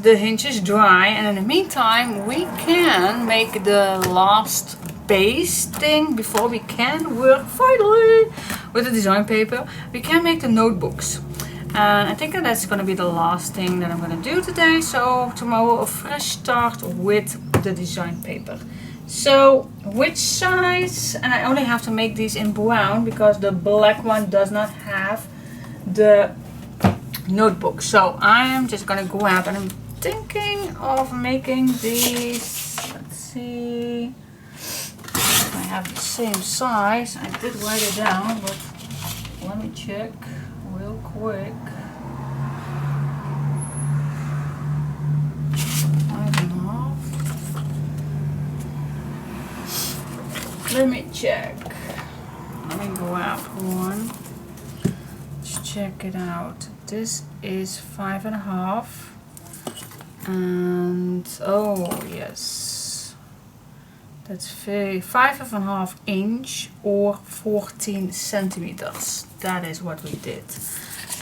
the hinges dry, and in the meantime we can make the last base thing before we can work finally with the design paper. We can make the notebooks, and I think that's going to be the last thing that I'm going to do today. So tomorrow a fresh start with the design paper. So which size, and I only have to make these in brown because the black one does not have the notebook. So I'm just gonna grab, and I'm thinking of making these, let's see if I have the same size. I did write it down, but let me check real quick. 5.5. Let me check. Let me grab one. Let's check it out. This is 5.5, and oh yes, that's 5.5 inch or 14 centimeters. That is what we did.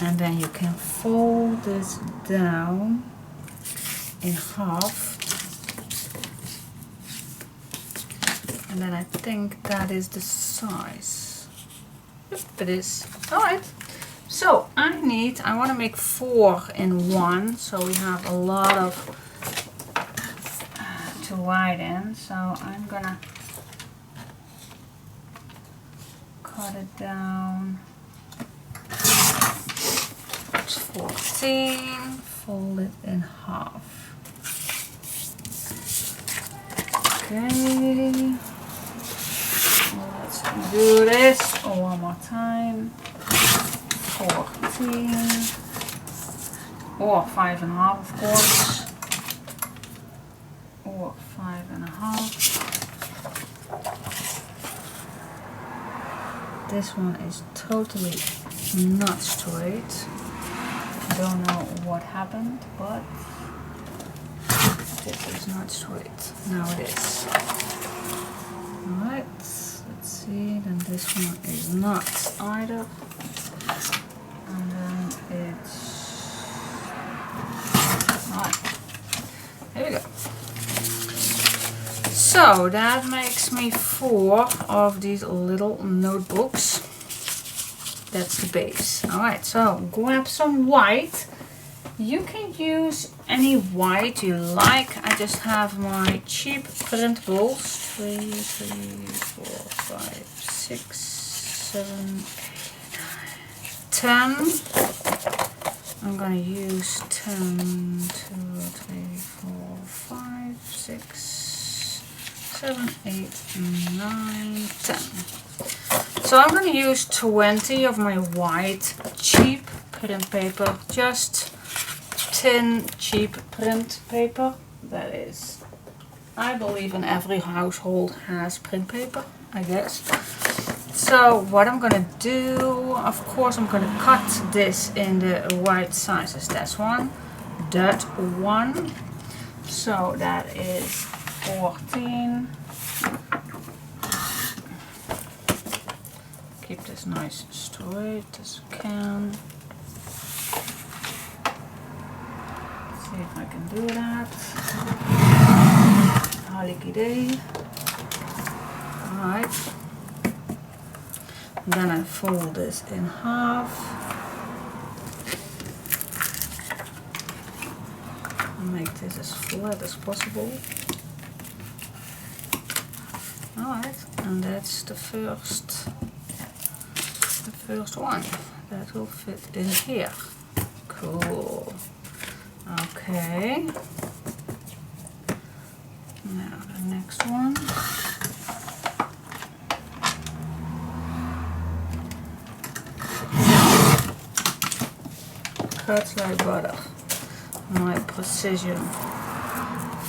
And then you can fold this down in half. And then I think that is the size. Yep, it is. Alright. So I want to make 4 in 1. So we have a lot of to write in. So I'm gonna cut it down. It's 14. Fold it in half. Okay. Let's do this one more time. 14 or 5.5, of course, or 5.5. This one is totally not straight. I don't know what happened, but this is not straight. Now it is. Alright, let's see, then this one is not either. And then it's right. Here we go. So that makes me 4 of these little notebooks. That's the base. Alright, so grab some white. You can use any white you like. I just have my cheap printables. 3, 4, 5, 6, 7, 10. I'm gonna use 10, 2, 3, 4, 5, 6, 7, 8, 9, 10. So I'm gonna use 20 of my white cheap print paper, just tin cheap print paper. That is, I believe in every household has print paper, I guess. So what I'm gonna do, of course, I'm gonna cut this in the right sizes. That's one, that one. So that is 14. Keep this nice straight as you can. See if I can do that. Holiday. Alright. Then I fold this in half. Make this as flat as possible. Alright, and that's the first one. That will fit in here. Cool. Okay. Now the next one. Cuts like butter. My precision.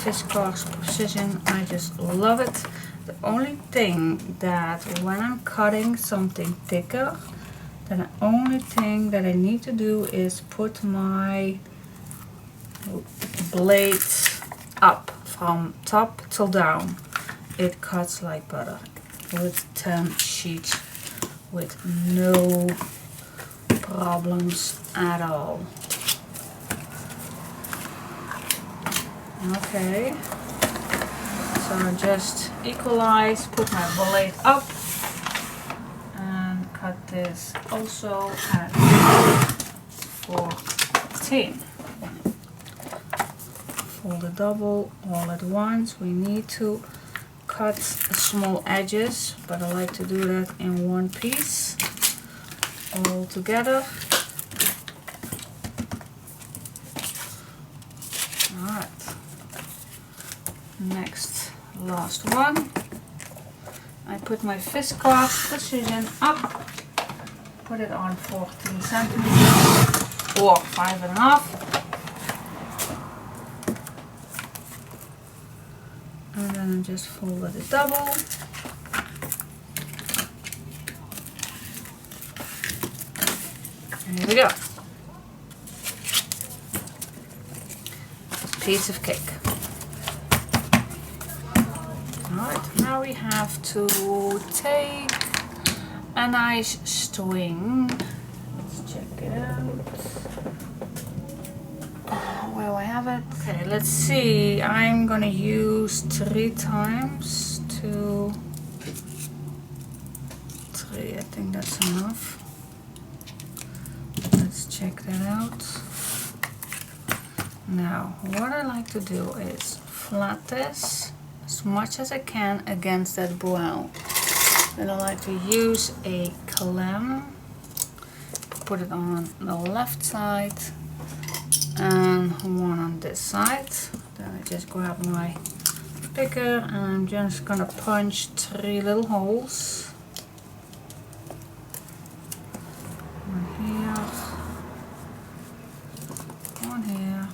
Viscose precision. I just love it. The only thing that when I'm cutting something thicker, then the only thing that I need to do is put my blade up from top till down. It cuts like butter with 10 sheets with no problems at all. Okay, so just equalize, put my blade up, and cut this also at 14. Fold the double all at once. We need to cut the small edges, but I like to do that in one piece all together. Alright, next, last one. I put my viscose precision up, put it on 14 centimeters or 5.5. And then just fold it double. And here we go. Piece of cake. Alright, now we have to take a nice string. Let's check it out. Where do I have it? Okay, let's see. I'm gonna use 3 times 2, 3. I think that's enough. Let's check that out. Now, what I like to do is flat this as much as I can against that brown. Then I like to use a clamp, put it on the left side and one on this side. Then I just grab my picker and I'm just gonna punch 3 little holes. One here, one here,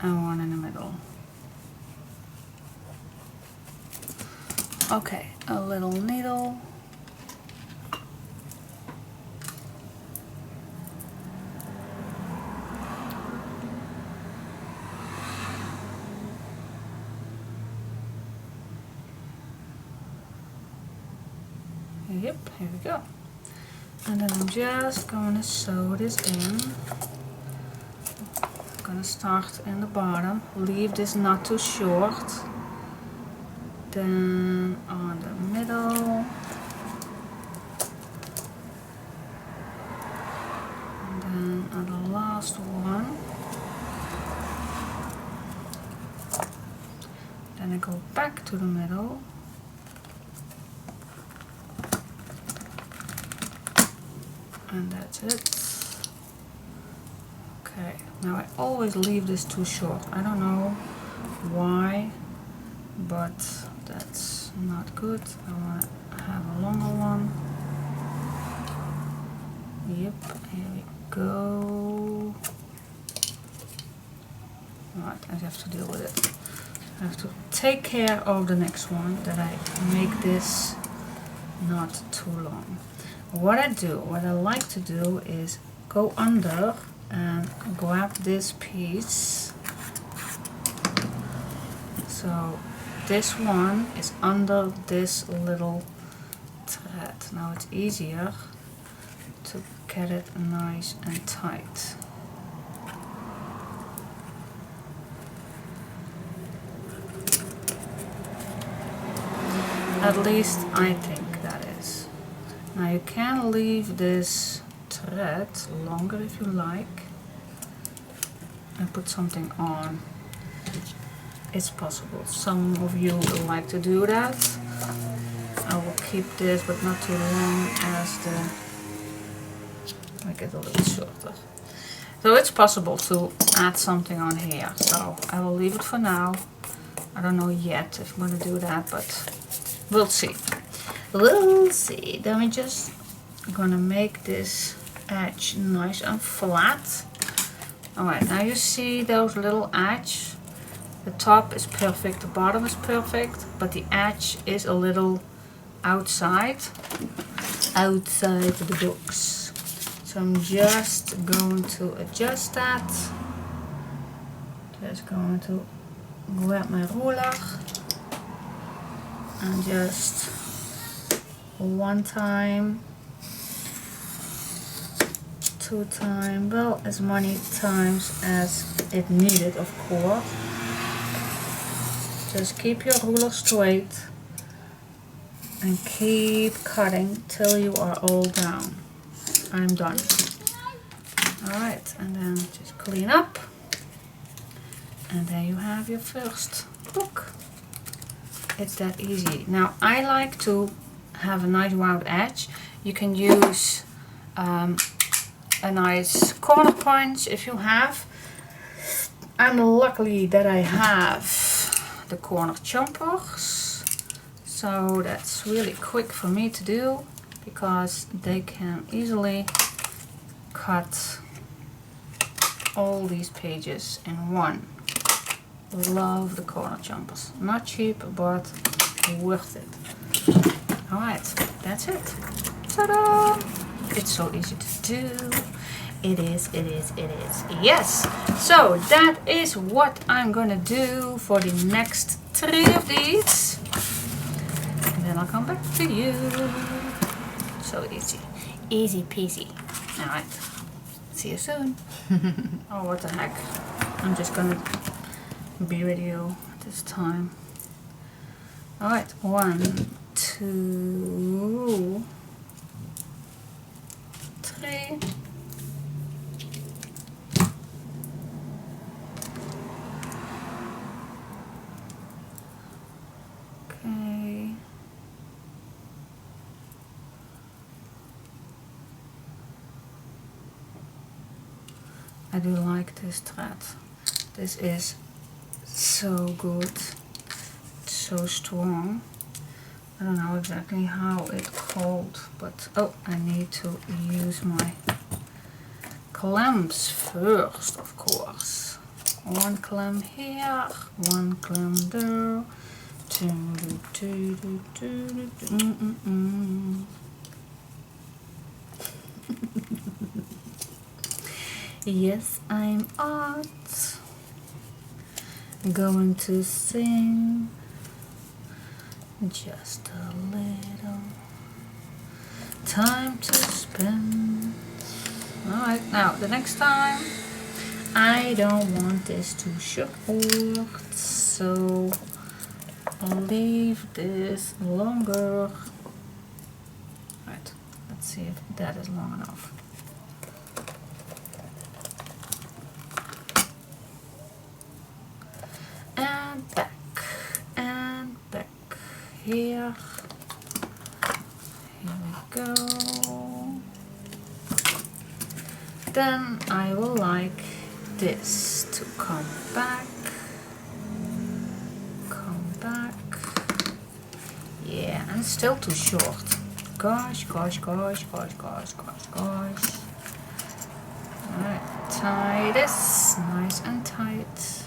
and one in the middle. Okay, a little needle. Yep, here we go. And then I'm just going to sew this in. I'm going to start in the bottom, leave this not too short. Then on the middle. And then on the last one. Then I go back to the middle. And that's it. Okay, now I always leave this too short. I don't know why, but that's not good. I want to have a longer one. Yep, here we go. Right, I have to deal with it. I have to take care of the next one, that I make this not too long. What I like to do is go under and grab this piece. So this one is under this little thread. Now it's easier to get it nice and tight. At least I think that is. Now you can leave this thread longer if you like and put something on. It's possible. Some of you would like to do that. I will keep this, but not too long, as the make it a little shorter. So it's possible to add something on here. So I will leave it for now. I don't know yet if I'm gonna do that, but we'll see. We'll see. Then we just gonna make this edge nice and flat. Alright, now you see those little edge. The top is perfect, the bottom is perfect, but the edge is a little outside the box. So I'm just going to adjust that. Just going to grab my ruler and just 1 time, 2 times, well, as many times as it needed, of course. Just keep your ruler straight and keep cutting till you are all down. I'm done. Alright, and then just clean up. And there you have your first book. It's that easy. Now I like to have a nice round edge. You can use a nice corner punch if you have. And luckily that I have the corner chompers. So that's really quick for me to do because they can easily cut all these pages in one. Love the corner chompers. Not cheap, but worth it. Alright, that's it. Ta-da! It's so easy to do. It is. Yes! So that is what I'm gonna do for the next 3 of these. And then I'll come back to you. So easy. Easy peasy. Alright. See you soon. Oh, what the heck. I'm just gonna be with you this time. Alright, 1, 2, 3. Okay. I do like this thread. This is so good. It's so strong. I don't know exactly how it's called, but oh, I need to use my clamps first, of course. 1 clamp here, 1 clamp there. Yes, I'm out. Going to sing just a little time to spend. Alright, now the next time I don't want this too short, so I'll leave this longer. Right, let's see if that is long enough. And back here we go. Then I will like this to come back, yeah, and it's still too short. Gosh. Alright, tie this nice and tight.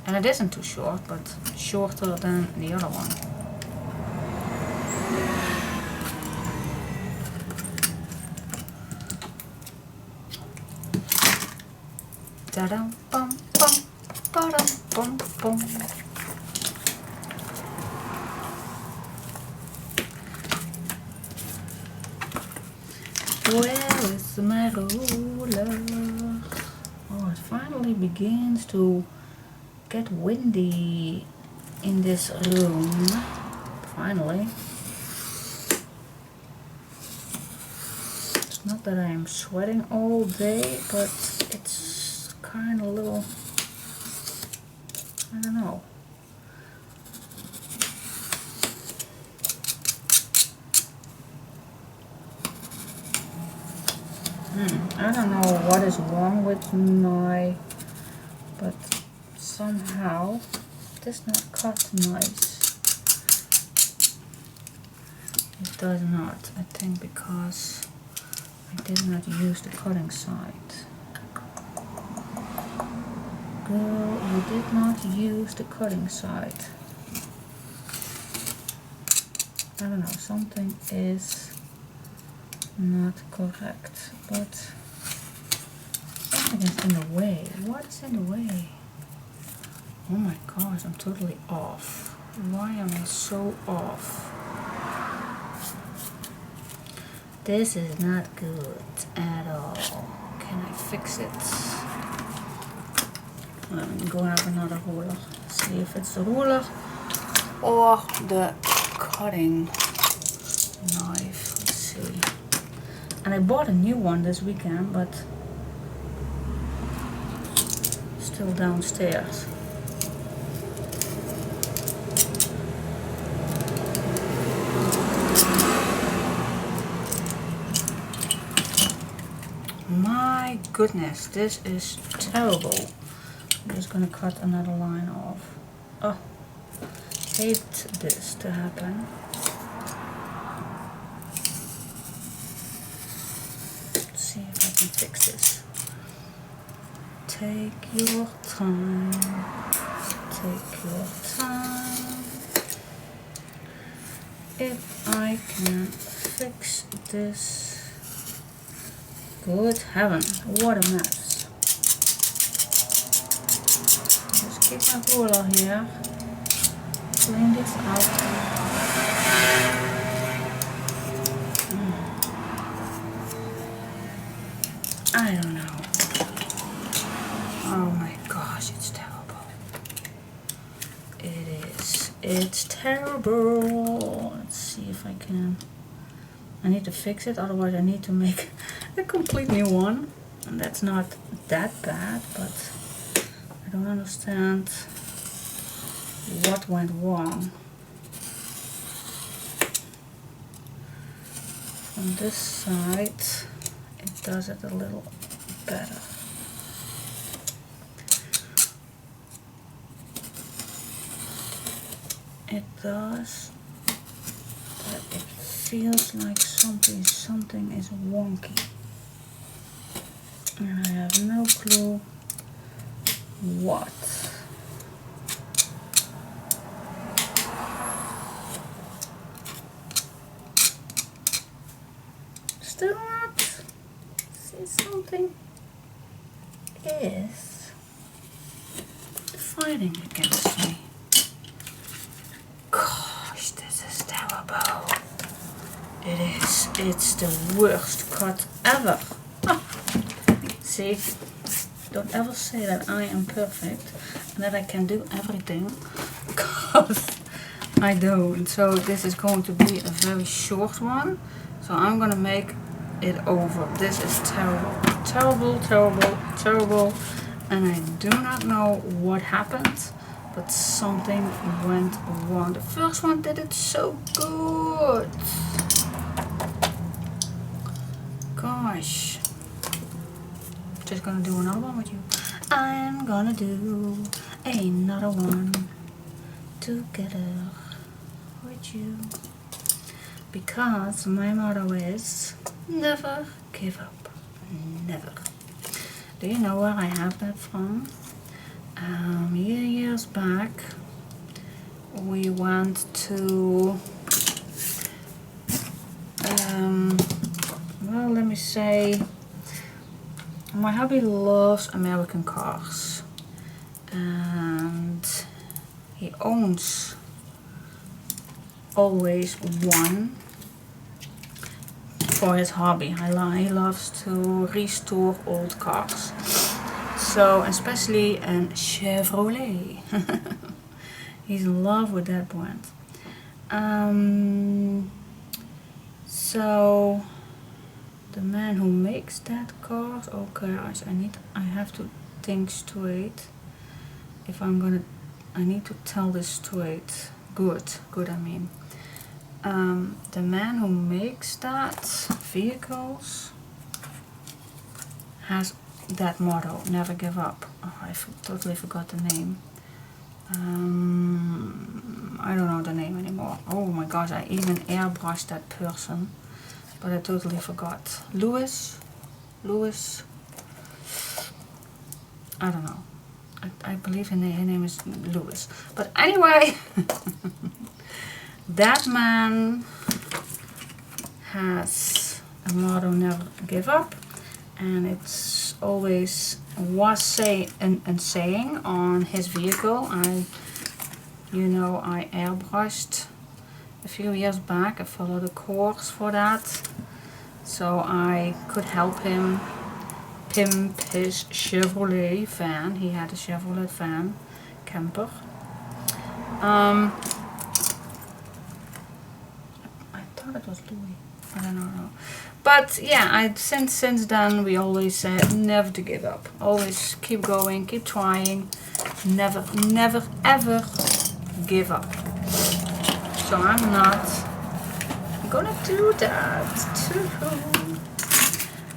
And it isn't too short, but shorter than the other one. Da-dum bum bum, ba-dum bum bum. Where is my ruler? Oh, it finally begins to get windy in this room. Finally. It's not that I'm sweating all day, but it's kind of a little, I don't know. I don't know what is wrong with my, but somehow it does not cut nice. It does not. I think because I did not use the cutting side. Girl, you did not use the cutting side. I don't know, something is not correct, but something is in the way. What is in the way? Oh my gosh, I'm totally off. Why am I so off? This is not good at all. Can I fix it? Let me go have another ruler. see if it's the ruler or the cutting knife. Let's see. And I bought a new one this weekend, but still downstairs. My goodness, this is terrible. I'm just gonna cut another line off. Oh, hate this to happen. Let's see if I can fix this. Take your time. Take your time. If I can fix this. Good heaven, what a mess. Just keep my ruler here. Clean this out. I don't know. Oh my gosh, it's terrible. It is. It's terrible. Let's see if I can. I need to fix it, otherwise I need to make a complete new one. And that's not that bad, but I don't understand what went wrong. From this side, it does it a little better. It does, but it feels like something is wonky. And I have no clue what. Still not. See, something is fighting against me. Gosh, this is terrible. It is. It's the worst cut ever. See, don't ever say that I am perfect and that I can do everything, because I don't. So this is going to be a very short one. So I'm gonna make it over. This is terrible, terrible, terrible, terrible. And I do not know what happened, but something went wrong. The first one did it so good. Gosh. Just gonna do another one with you. I'm gonna do another one together with you, because my motto is never give up. Never. Do you know where I have that from? Years back we went to well, let me say, my hubby loves American cars, and he owns always one for his hobby. He loves to restore old cars, so especially a Chevrolet. He's in love with that brand. So the man who makes that car, okay, I have to think straight. If I'm gonna, I need to tell this straight. Good, I mean. The man who makes that vehicles has that motto, never give up. Oh, I totally forgot the name. I don't know the name anymore. Oh my gosh, I even airbrushed that person, but I totally forgot. Lewis, I don't know. I believe his name is Lewis. But anyway, that man has a motto, never give up, and it's always was saying on his vehicle. I airbrushed a few years back. I followed a course for that, so I could help him pimp his Chevrolet van. He had a Chevrolet van camper, I thought it was Louis. I don't know. But yeah, since then we always said never to give up. Always keep going, keep trying. Never ever give up. So I'm not gonna do that too.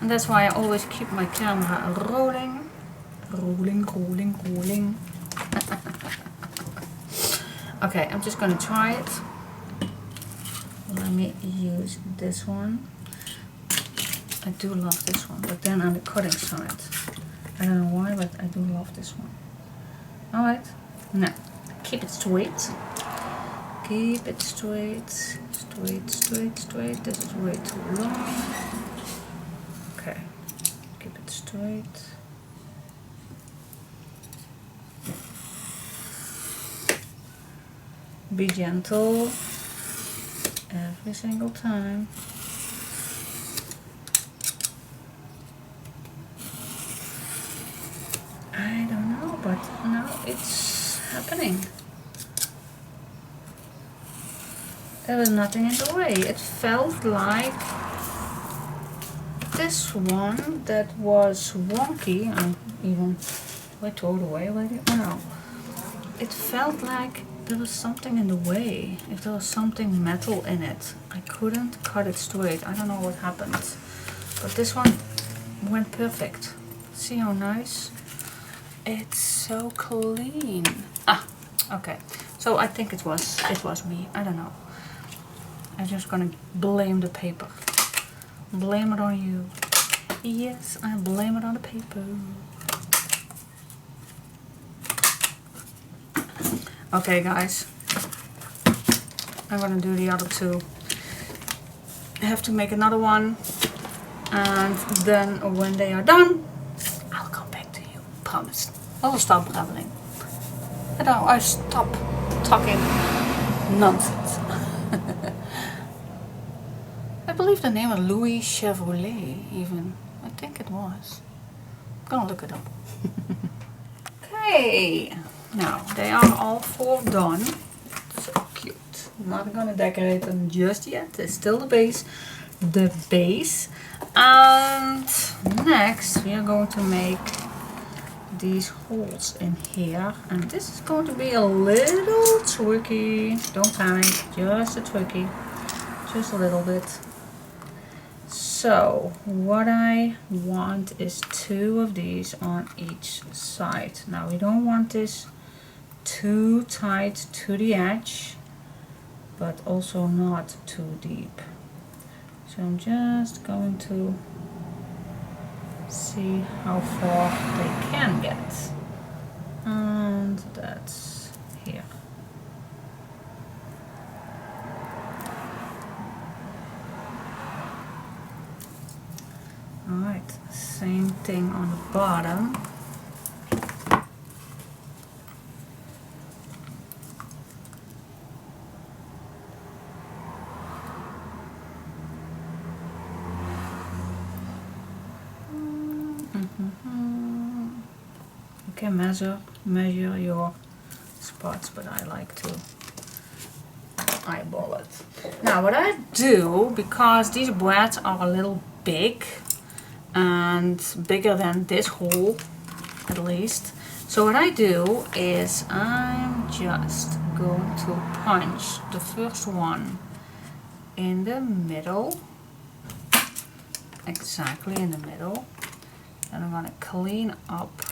And that's why I always keep my camera rolling. Rolling. Okay, I'm just gonna try it. Let me use this one. I do love this one, but then on the cutting side. I don't know why, but I do love this one. Alright, now keep it straight. Keep it straight. Straight. This is way too long. Okay, keep it straight. Be gentle every single time. I don't know, but now it's happening. There was nothing in the way. It felt like this one that was wonky. I even I throw it away already. No. It felt like there was something in the way. If there was something metal in it, I couldn't cut it straight. I don't know what happened. But this one went perfect. See how nice? It's so clean. Ah, okay. So I think it was me. I don't know. I'm just gonna blame the paper. Blame it on you. Yes, I blame it on the paper. Okay, guys. I'm gonna do the other two. I have to make another one. And then when they are done, I'll come back to you. Promise. I will stop babbling. And I stop talking nonsense. I believe the name was Louis Chevrolet even. I think it was. I'm gonna look it up. Okay. Now they are all four done. So cute. I'm not gonna decorate them just yet. It's still the base. And next we are going to make these holes in here, and this is going to be a little tricky. Don't panic, just a tricky, just a little bit. So what I want is 2 of these on each side. Now we don't want this too tight to the edge, but also not too deep. So I'm just going to see how far they can get. And that's here. Alright, same thing on the bottom. You can measure your spots, but I like to eyeball it. Now what I do, because these brads are a little big and bigger than this hole at least, so what I do is I'm just going to punch the first one in the middle, exactly in the middle. Then I'm going to clean up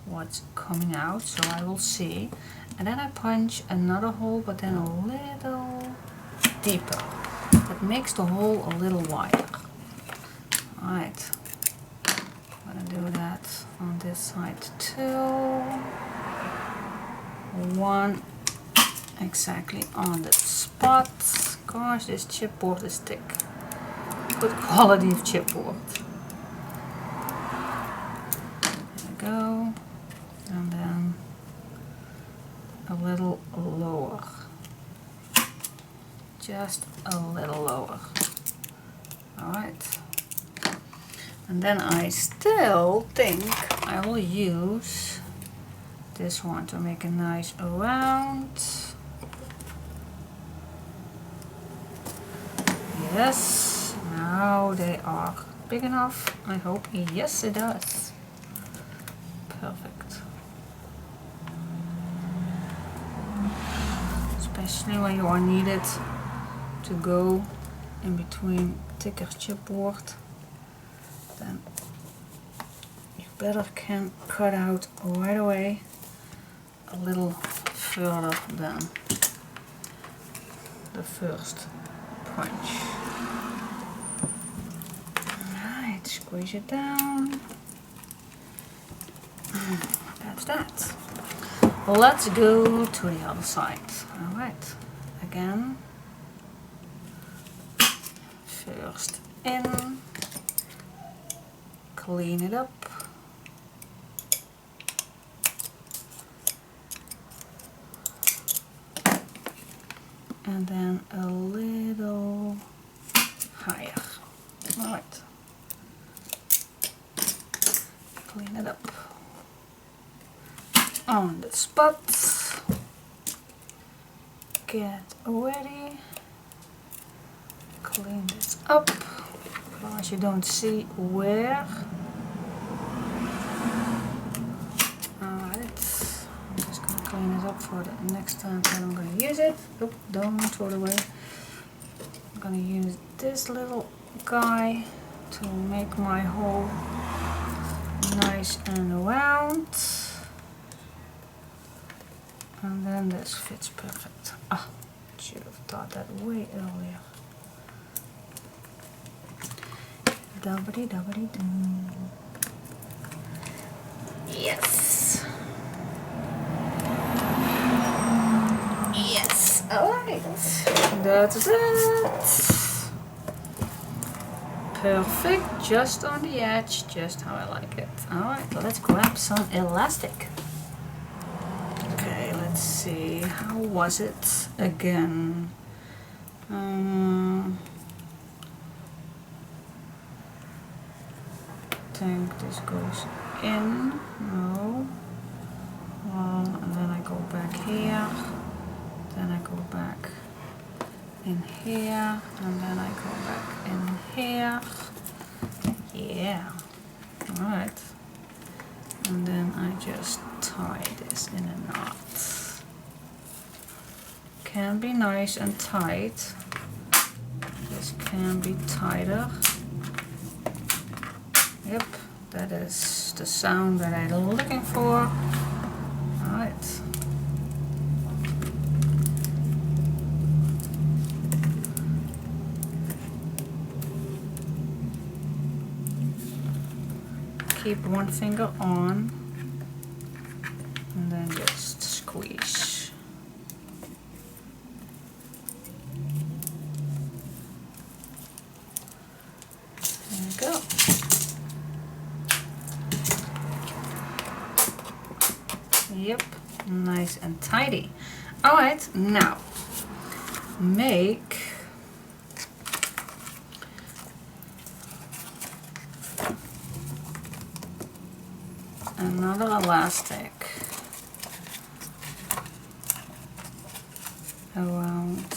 what's coming out so I will see, and then I punch another hole, but then a little deeper. That makes the hole a little wider. Alright, I'm gonna do that on this side too. One exactly on the spot. Gosh, this chipboard is thick. Good quality of chipboard. There we go. And then a little lower. Just a little lower. Alright. And then I still think I will use this one to make a nice round. Yes, now they are big enough, I hope. Yes, it does. Perfect. Especially when you are needed to go in between thicker chipboard, then you better can cut out right away a little further than the first punch. Alright, squeeze it down. That's that. Let's go to the other side. Alright, again. First in, clean it up. And then a little higher. Alright. Clean it up. On the spot. Get ready. Clean this up, because you don't see where. Alright, I'm just going to clean it up for the next time that I'm going to use it. Oop, don't throw it away. I'm going to use this little guy to make my hole nice and round. And then this fits perfect. Ah, should have thought that way earlier. Dubbity dubbity doo. Yes. Yes. Alright. That's it. Perfect. Just on the edge. Just how I like it. Alright, let's grab some elastic. Okay, let's see. How was it again? I think this goes in, no, well, and then I go back here, then I go back in here, and then I go back in here, yeah, alright, and then I just tie this in a knot. Can be nice and tight, this can be tighter. Yep, that is the sound that I'm looking for. Alright. Keep one finger on and then just squeeze. There you go. Yep, nice and tidy. Alright, now make another elastic around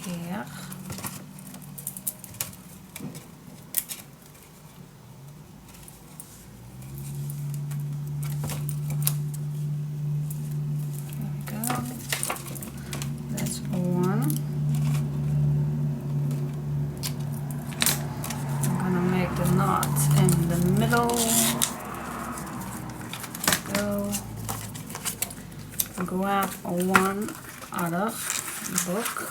here. Grab one other book,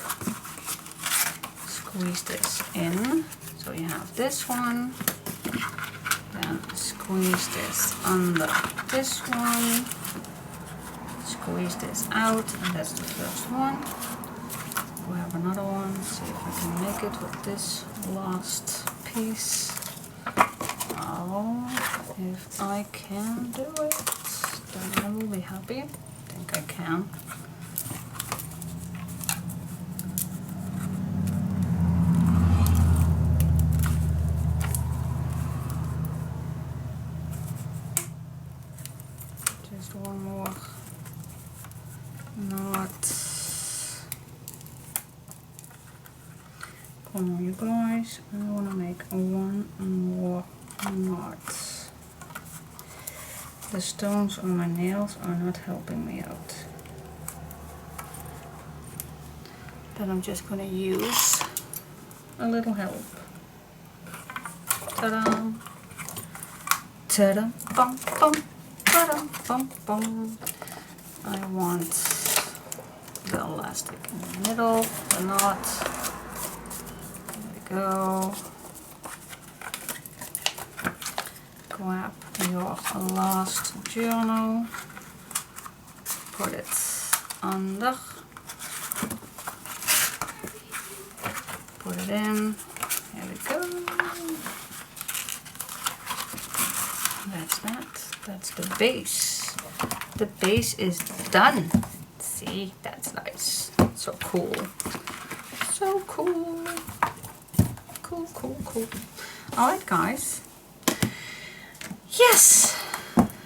squeeze this in, so you have this one, then squeeze this under this one, squeeze this out, and that's the first one. Grab another one, see if I can make it with this last piece. Oh, if I can do it, then I will be happy. I think I can. one more knot. Come on, you guys. I want to make one more knot. The stones on my nails are not helping me out. Then I'm just going to use a little help. Ta-da! Ta-da! Bum, bum, ta-da! Bum, bum. I want the elastic in the middle, the knot. There we go. Grab your last journal, put it under, put it in, there we go. That's that, that's the base. The base is done. See, that's nice. So cool. So cool. Cool, cool, cool. Alright guys. Yes!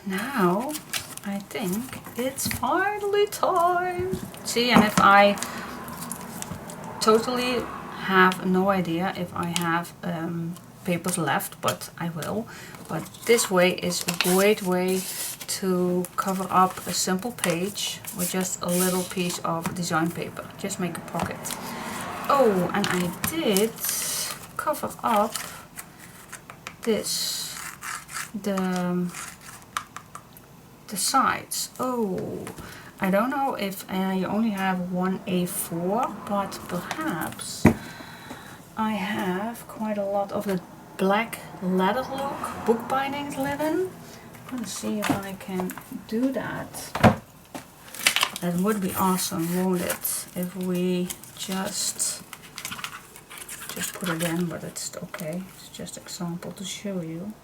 Now I think it's finally time. See, and if I totally have no idea if I have papers left, but I will. But this way is a great way to cover up a simple page with just a little piece of design paper. Just make a pocket. Oh, and I did cover up this. The sides. Oh, I don't know if I only have one A4, but perhaps I have quite a lot of the black leather look bookbinding linen. I'm gonna see if I can do that. That would be awesome, won't it? If we just put it in, but it's okay. It's just an example to show you.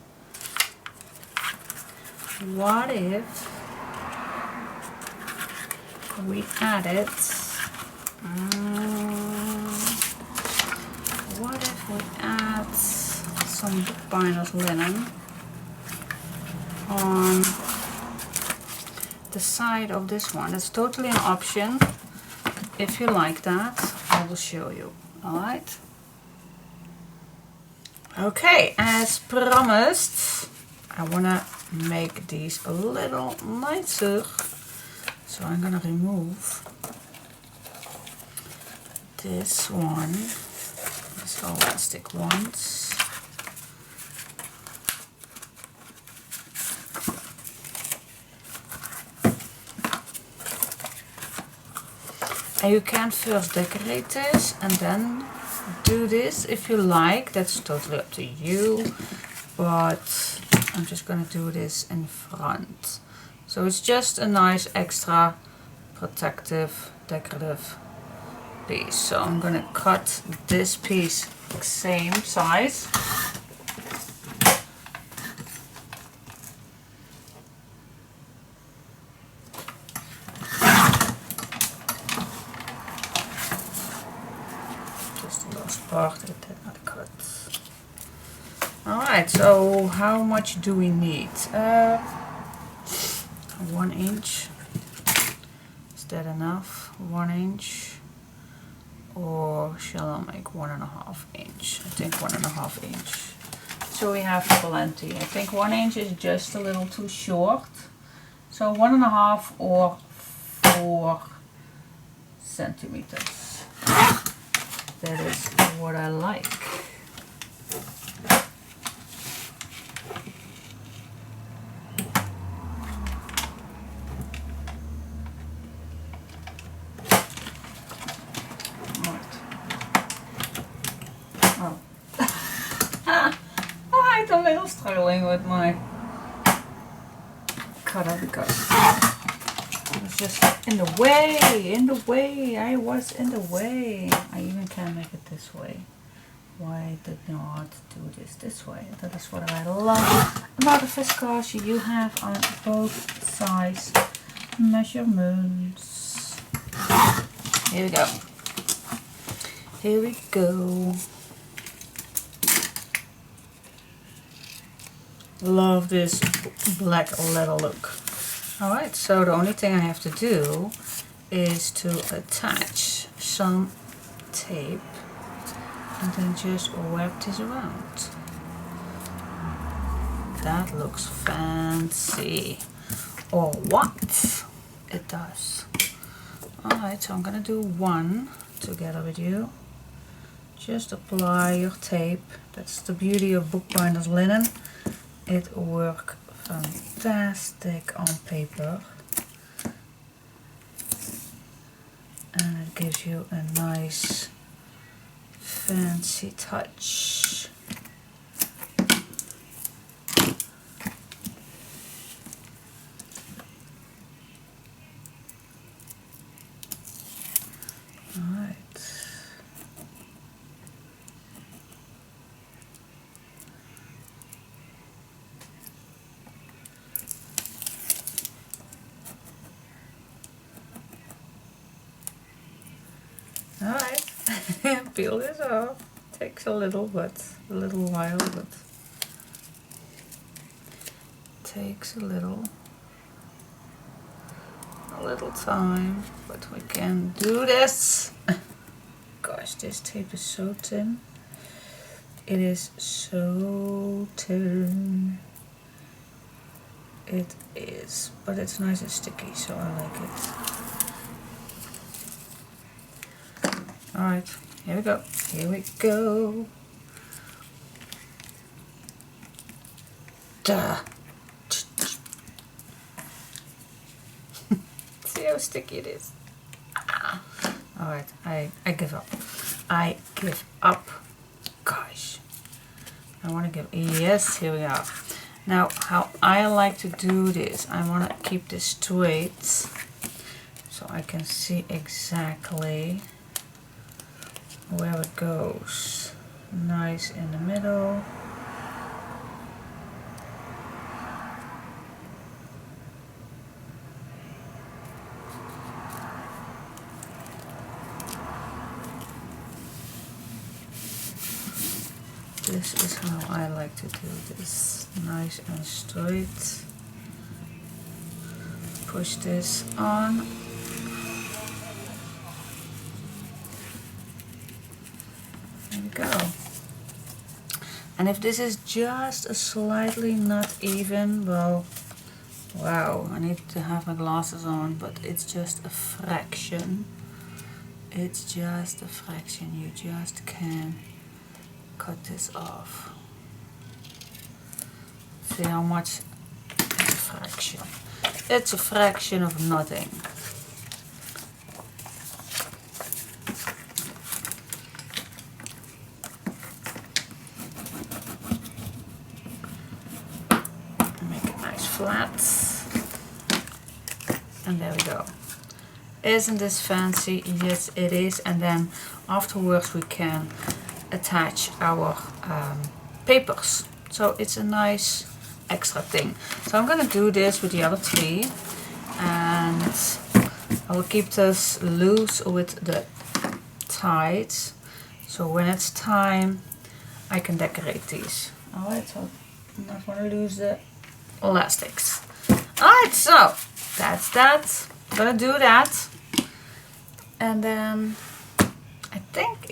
What if we added, what if we add some bookbinder's linen on the side of this one? That's totally an option. If you like that, I will show you. Alright. Okay, as promised, I wanna make these a little nicer, so I'm gonna remove this one, this elastic ones, and you can first decorate this and then do this if you like. That's totally up to you, but I'm just gonna do this in front. So it's just a nice extra protective decorative piece. So I'm gonna cut this piece same size. Just the last part that did not cut. Alright, so how much do we need? 1 inch. Is that enough? 1 inch? Or shall I make 1.5 inch? I think 1.5 inch. So we have plenty. I think 1 inch is just a little too short. So 1.5 or 4 centimeters. That is what I like. I'm a little struggling with my cutter because it was just in the way, I was in the way. I even can make it this way. Why did not do this way? That is what I love about the viscose. You have on both sides measurements. Here we go. Here we go. Love this black leather look. Alright, so the only thing I have to do is to attach some tape and then just wrap this around. That looks fancy. Or what? It does. Alright, so I'm gonna do one together with you. Just apply your tape. That's the beauty of bookbinder's linen. It works fantastic on paper. And it gives you a nice fancy touch. Alright. Alright, peel this off. Takes a little while, but takes a little time, but we can do this. Gosh, this tape is so thin. It is so thin. It is, but it's nice and sticky, so I like it. Alright, here we go. Here we go. Duh. See how sticky it is? Alright, I give up. I give up. Gosh. I want to give... Yes, here we are. Now, how I like to do this, I want to keep this straight so I can see exactly where it goes. Nice in the middle. This is how I like to do this. Nice and straight. Push this on. There we go. And if this is just a slightly not even, well, wow, I need to have my glasses on, but it's just a fraction. It's just a fraction. You just can cut this off. See how much? It's a fraction. It's a fraction of nothing. Make it nice flat. And there we go. Isn't this fancy? Yes, it is. And then afterwards we can attach our papers. So it's a nice extra thing. So I'm gonna do this with the other three, and I will keep this loose with the tight. So when it's time, I can decorate these. Alright, so I'm not gonna lose the elastics. Alright, so that's that. I'm gonna do that. And then I think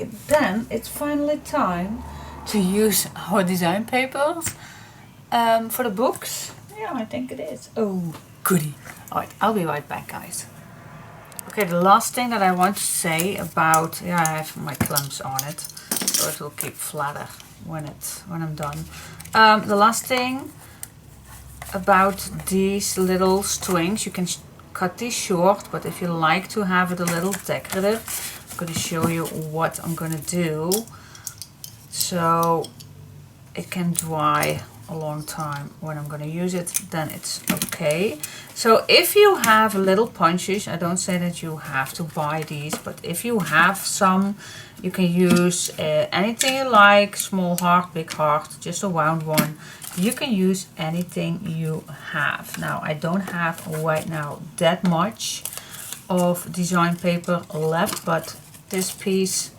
it's finally time to use our design papers for the books. Yeah, I think it is. Oh, goody. Alright, I'll be right back, guys. Okay, the last thing that I want to say about, yeah, I have my clamps on it, so it will keep flatter when I'm done. The last thing about these little strings, you can cut these short, but if you like to have it a little decorative, I'm going to show you what I'm going to do so it can dry a long time. When I'm going to use it, then it's okay. So if you have little punches, I don't say that you have to buy these, but if you have some, you can use anything you like, small heart, big heart, just a round one. You can use anything you have. Now, I don't have right now that much of design paper left, but this piece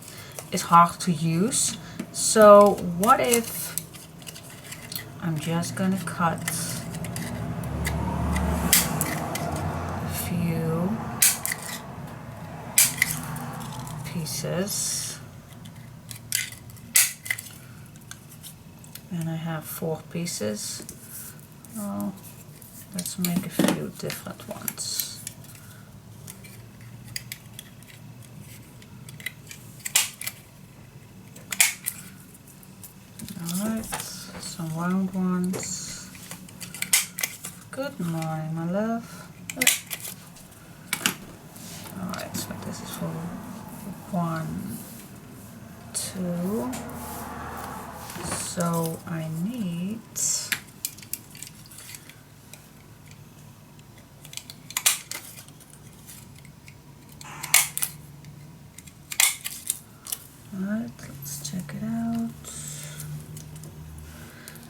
is hard to use. So what if I'm just gonna cut pieces. And I have 4 pieces. Oh, let's make a few different ones. Alright, some round ones. Good morning, my love. Alright, so this is for 1, 2. So I need alright, let's check it out.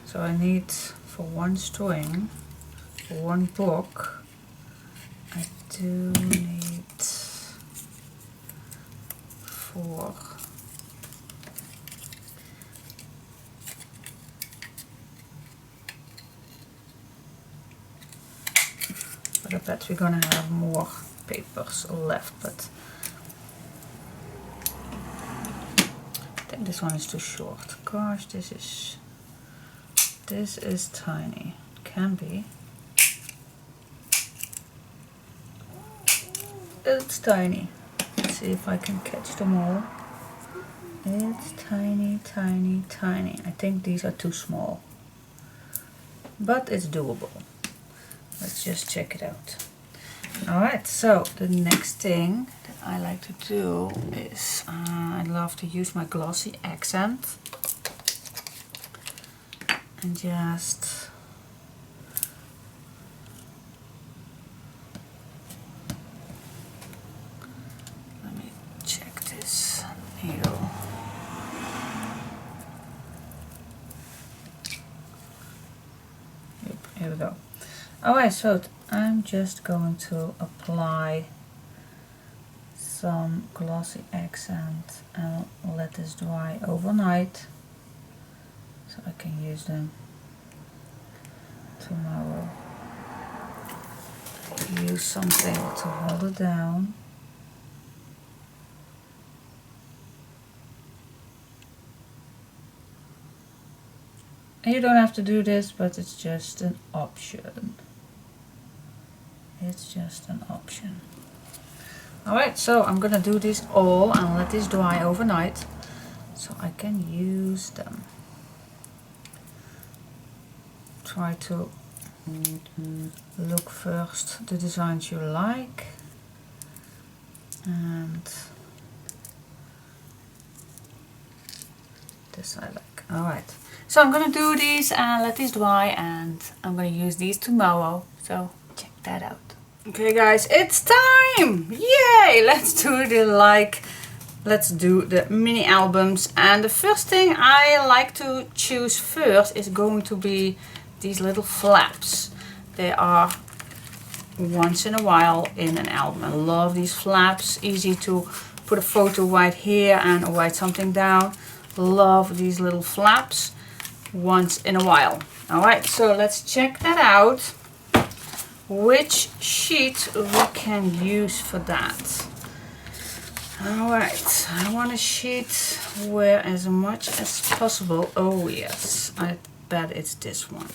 So I need for 1 string, for 1 book, I do need 4. But I bet we're gonna have more papers left, but I think this one is too short. Gosh, this is tiny. It can be. It's tiny. Let's see if I can catch them all. It's tiny, tiny, tiny. I think these are too small, but it's doable. Let's just check it out. Alright, so the next thing that I like to do is I love to use my glossy accent and just let me check this needle. Yep, here we go. Alright, so I'm just going to apply some glossy accent and let this dry overnight so I can use them tomorrow. Use something to hold it down. And you don't have to do this, but it's just an option. It's just an option. Alright, so I'm gonna do this all and let this dry overnight so I can use them. Try to look first the designs you like, and this I like. Alright, so I'm gonna do these and let these dry, and I'm gonna use these tomorrow, so check that out. Okay guys, it's time! Yay! Let's do the mini albums, and the first thing I like to choose first is going to be these little flaps. They are once in a while in an album. I love these flaps. Easy to put a photo right here and write something down. Love these little flaps once in a while. Alright, so let's check that out. Which sheet we can use for that. Alright, I want a sheet where as much as possible, oh yes, I bet it's this one.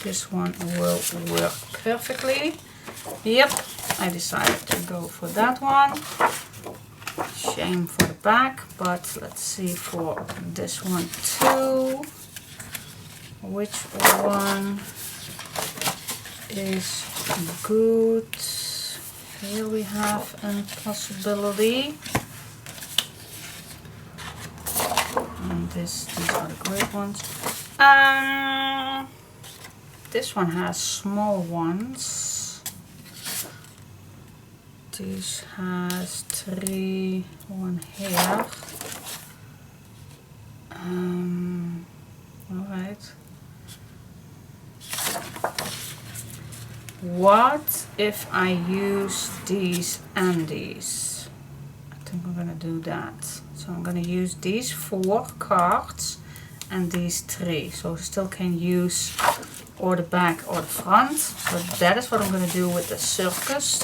This one will work perfectly. Yep, I decided to go for that one. Shame for the back, but let's see for this one too. Which one is good? Here we have a possibility. And these are the great ones. This one has small ones. This has 3, 1 here. Alright. What if I use these and these? I think I'm gonna do that. So I'm gonna use these 4 cards and these 3. So I still can use or the back or the front. So that is what I'm gonna do with the circus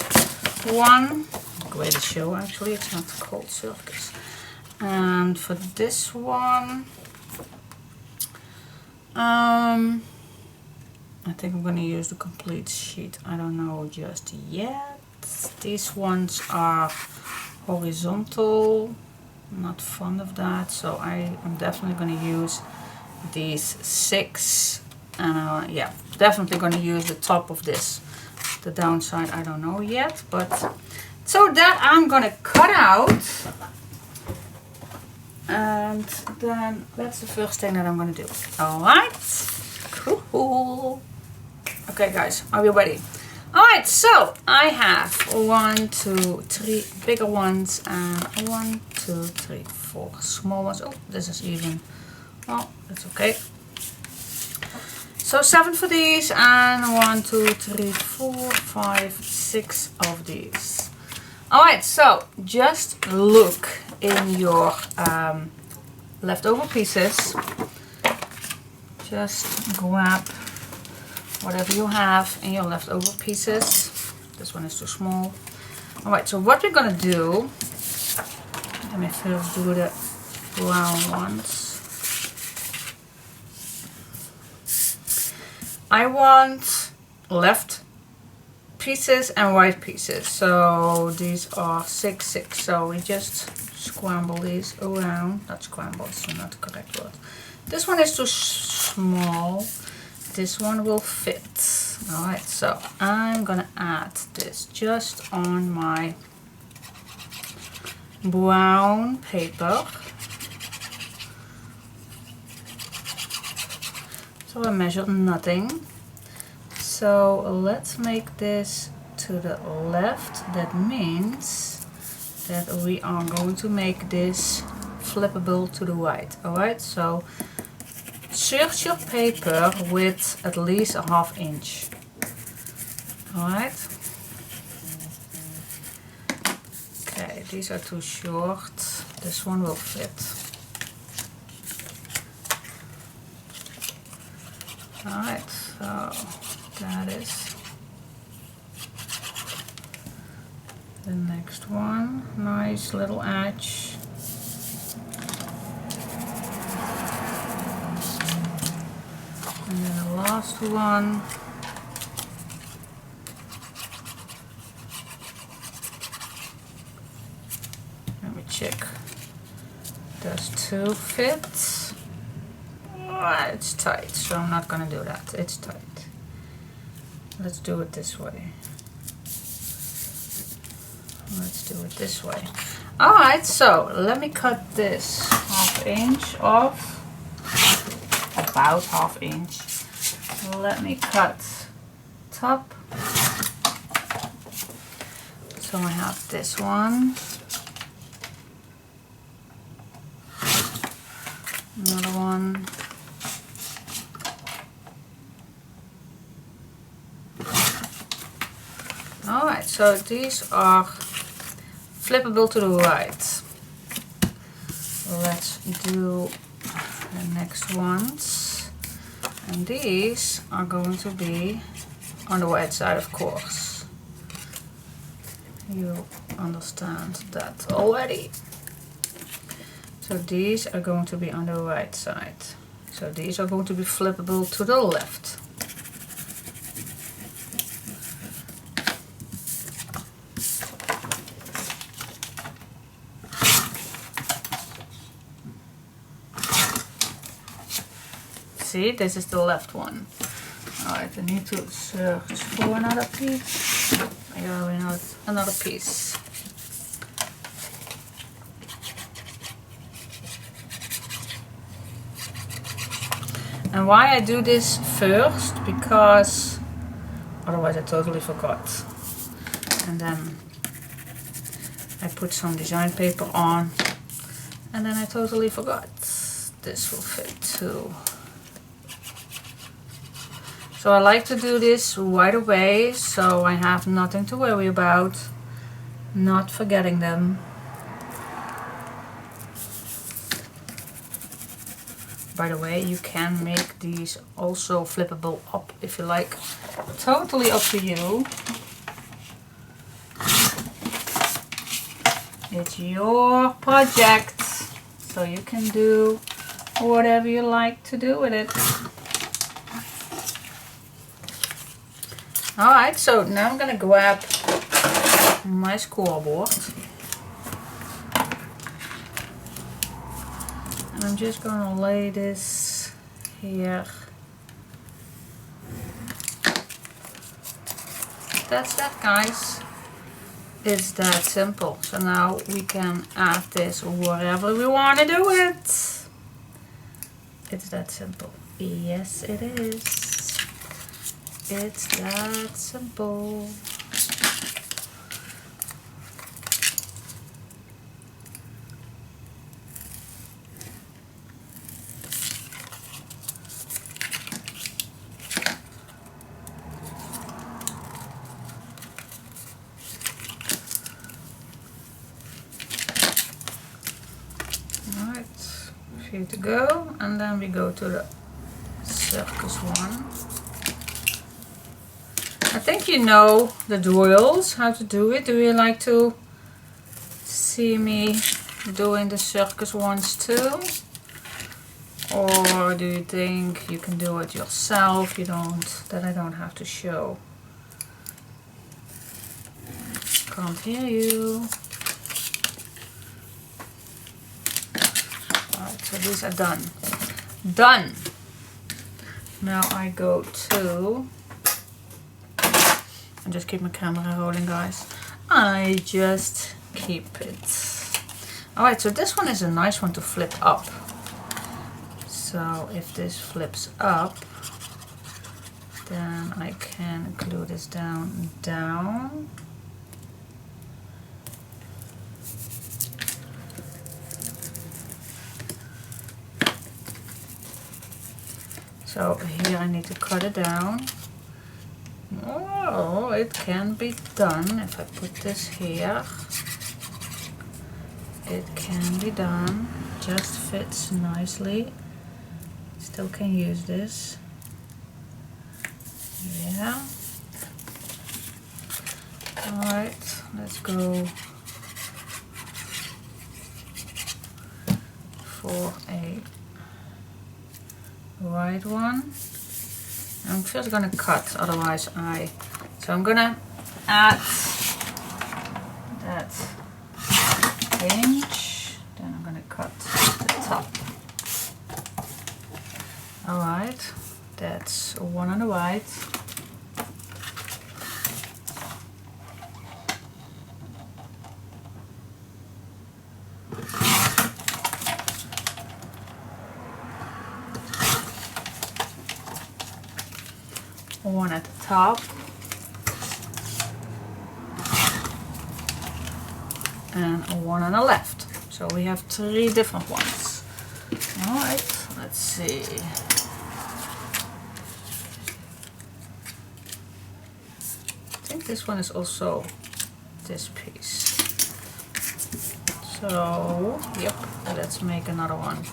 one. greatest show actually. It's not called Circus. And for this one, I think I'm gonna use the complete sheet. I don't know just yet. These ones are horizontal. I'm not fond of that, so I am definitely gonna use these 6. And yeah, definitely gonna use the top of this. The downside I don't know yet, but so that I'm gonna cut out, and then that's the first thing that I'm gonna do. Alright, cool. Okay guys, are you ready? Alright, so I have 1, 2, 3 bigger ones and 1, 2, 3, 4 small ones. Oh, this is even, well, that's okay. So 7 for these, and 1, 2, 3, 4, 5, 6 of these. Alright, so just look in your leftover pieces. Just grab whatever you have in your leftover pieces. This one is too small. Alright, so what we're gonna do, let me first do the brown ones. I want left pieces and right pieces. So these are 6, 6. So we just scramble these around. Not scramble, it's not the correct word. This one is too small. This one will fit. Alright, so I'm gonna add this just on my brown paper. So I measured nothing. So let's make this to the left. That means that we are going to make this flippable to the right. Alright, so search your paper with at least a 1/2 inch. Alright. Okay, these are too short. This one will fit. Alright, so that is the next one. Nice little edge. And then the last one. Let me check. Does 2 fit? It's tight, so I'm not gonna do that. It's tight. Let's do it this way. Let's do it this way. Alright, so let me cut this 1/2 inch off. About 1/2 inch. Let me cut top. So I have this one. Another one. Alright, so these are flippable to the right. Let's do the next ones. And these are going to be on the right side, of course. You understand that already. So these are going to be on the right side. So these are going to be flippable to the left. See, this is the left one. Alright, I need to search for another piece. I have another piece. And why I do this first, because otherwise I totally forgot. And then I put some design paper on, and then I totally forgot. This will fit too. So I like to do this right away, so I have nothing to worry about, not forgetting them. By the way, you can make these also flippable up if you like. Totally up to you. It's your project, so you can do whatever you like to do with it. Alright, so now I'm gonna grab my scoreboard. And I'm just gonna lay this here. That's that, guys. It's that simple. So now we can add this wherever we want to do it. It's that simple. Yes, it is. It's that simple. To go, and then we go to the circus one. I think you know the drills, how to do it. Do you like to see me doing the circus ones too? Or do you think you can do it yourself? You don't, that I don't have to show. Can't hear you. So these are done. Done! Now I go to... I just keep my camera rolling, guys. I just keep it. Alright, so this one is a nice one to flip up. So if this flips up, then I can glue this down. So here I need to cut it down. Oh, it can be done. If I put this here, it can be done. Just fits nicely. Still can use this. Yeah. Alright, let's go for a right one. I'm just gonna cut, otherwise so I'm gonna add that inch, then I'm gonna cut the top. Alright, that's one on the right. One at the top and one on the left. So we have 3 different ones. Alright, let's see. I think this one is also this piece. So, yep, let's make another one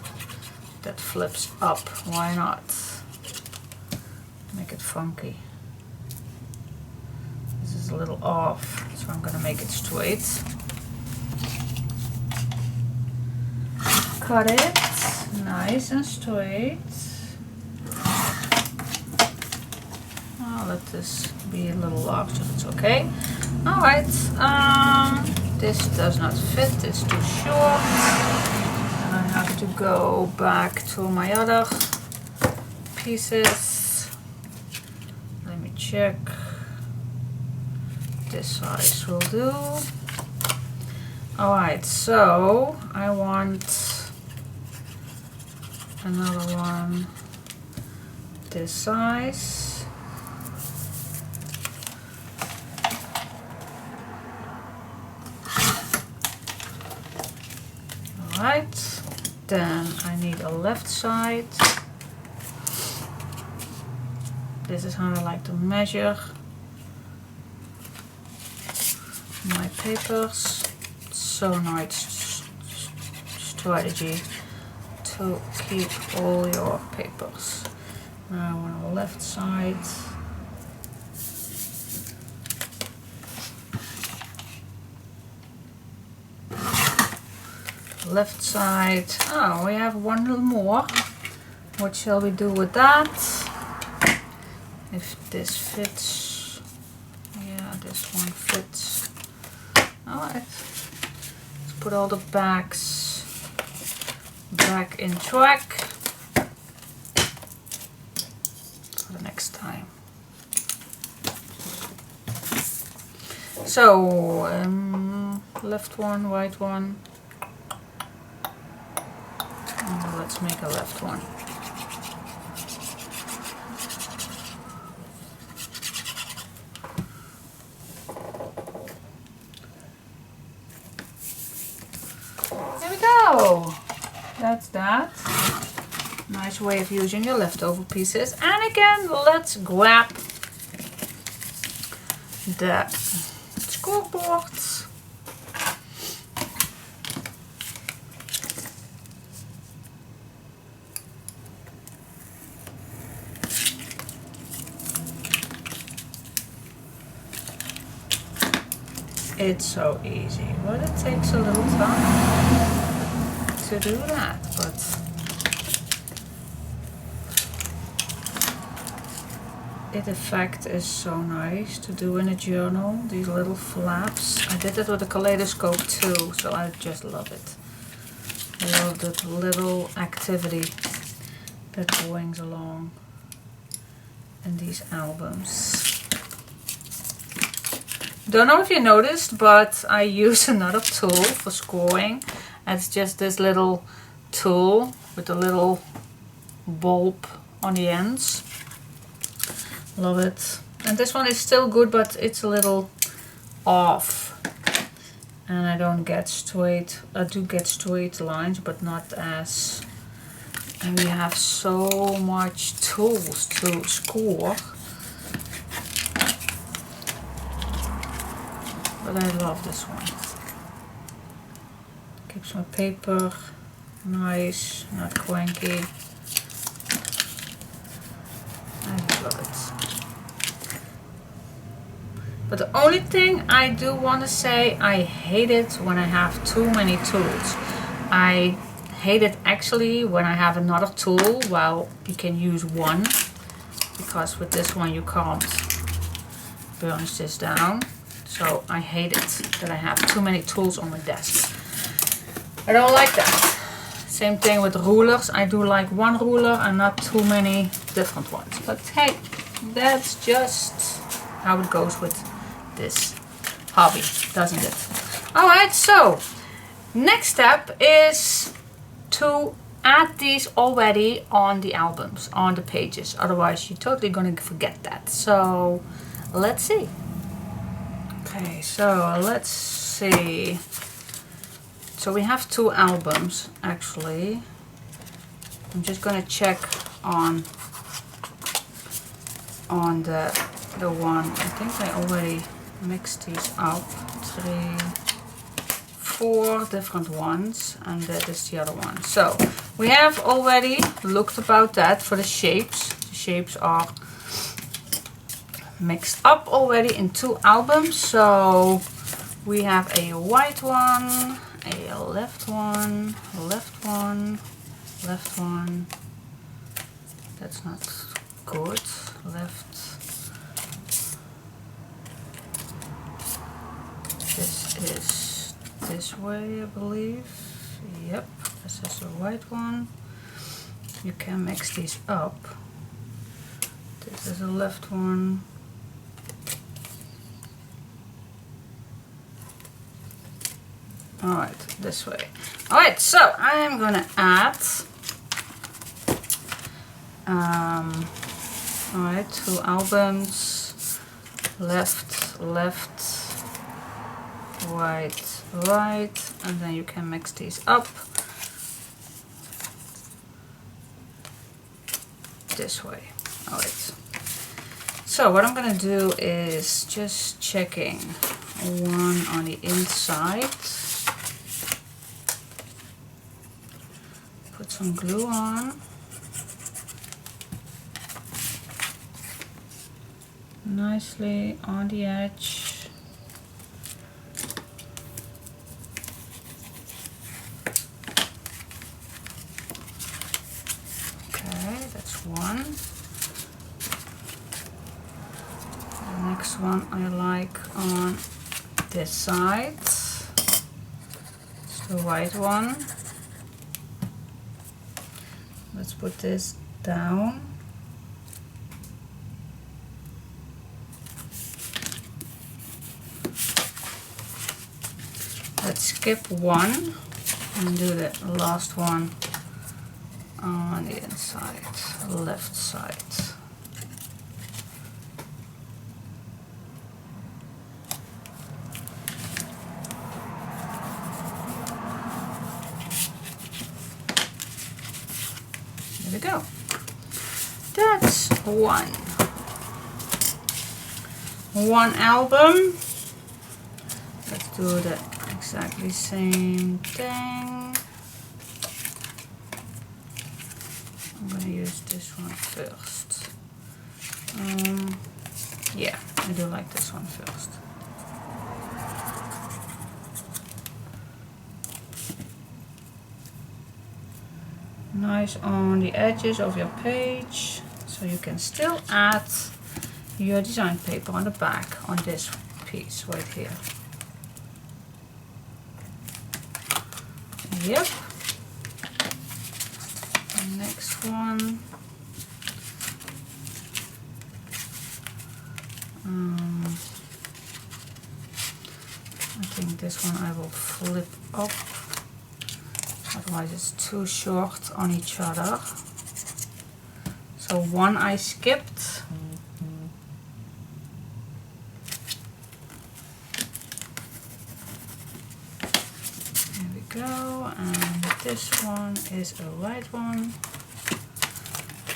that flips up. Why not? Make it funky. This is a little off, so I'm gonna make it straight. Cut it nice and straight. I'll let this be a little larger, it's okay. Alright, this does not fit, it's too short. And I have to go back to my other pieces. Check, this size will do. Alright, so I want another one this size. Alright, then I need a left side. This is how I like to measure my papers. So nice strategy to keep all your papers. Now on the left side. left side. Oh, we have one little more. What shall we do with that? If this fits. Yeah, this one fits. Alright. Let's put all the bags back in track for the next time. So, left one, right one. And let's make a left one. There we go. That's that. Nice way of using your leftover pieces. And again, let's grab the scoreboard. It's so easy, but it takes a little time to do that. But the effect is so nice to do in a journal. These little flaps. I did it with a kaleidoscope too, so I just love it. I love that little activity that brings along in these albums. Don't know if you noticed, but I use another tool for scoring. It's just this little tool with a little bulb on the ends. Love it. And this one is still good, but it's a little off. And I don't get straight, I do get straight lines, but not as. And we have so much tools to score. But I love this one. Keeps my paper nice, not cranky. I love it. But the only thing I do want to say, I hate it when I have too many tools. I hate it actually when I have another tool while you can use one. Because with this one you can't burnish this down. So I hate it that I have too many tools on my desk. I don't like that. Same thing with rulers. I do like one ruler and not too many different ones. But hey, that's just how it goes with this hobby, doesn't it? Alright, so next step is to add these already on the albums, on the pages. Otherwise you're totally gonna forget that. So let's see. Okay, so let's see. So we have two albums actually. I'm just gonna check on the one. I think I already mixed these up. 4 different ones, and that is the other one. So we have already looked about that for the shapes. The shapes are mixed up already in 2 albums. So we have a white one, a left one, left one, left one. That's not good. Left. This is this way, I believe. Yep, this is the white one. You can mix these up. This is the left one. Alright, this way. Alright, so I am gonna add alright, 2 albums. Left, left, right, right, and then you can mix these up this way. Alright. So what I'm gonna do is just checking one on the inside. Put some glue on. Nicely on the edge. one. The next one I like on this side. It's the white one. Let's put this down. Let's skip one and do the last one on the inside, left side. There we go. That's one album. Let's do the exactly same thing. I'm going to use this one first. Yeah, I do like this one first. Nice on the edges of your page, so you can still add your design paper on the back on this piece right here. Yep. Next one. I think this one I will flip up, otherwise it's too short on each other. So one I skipped. There we go, and this one is a white one.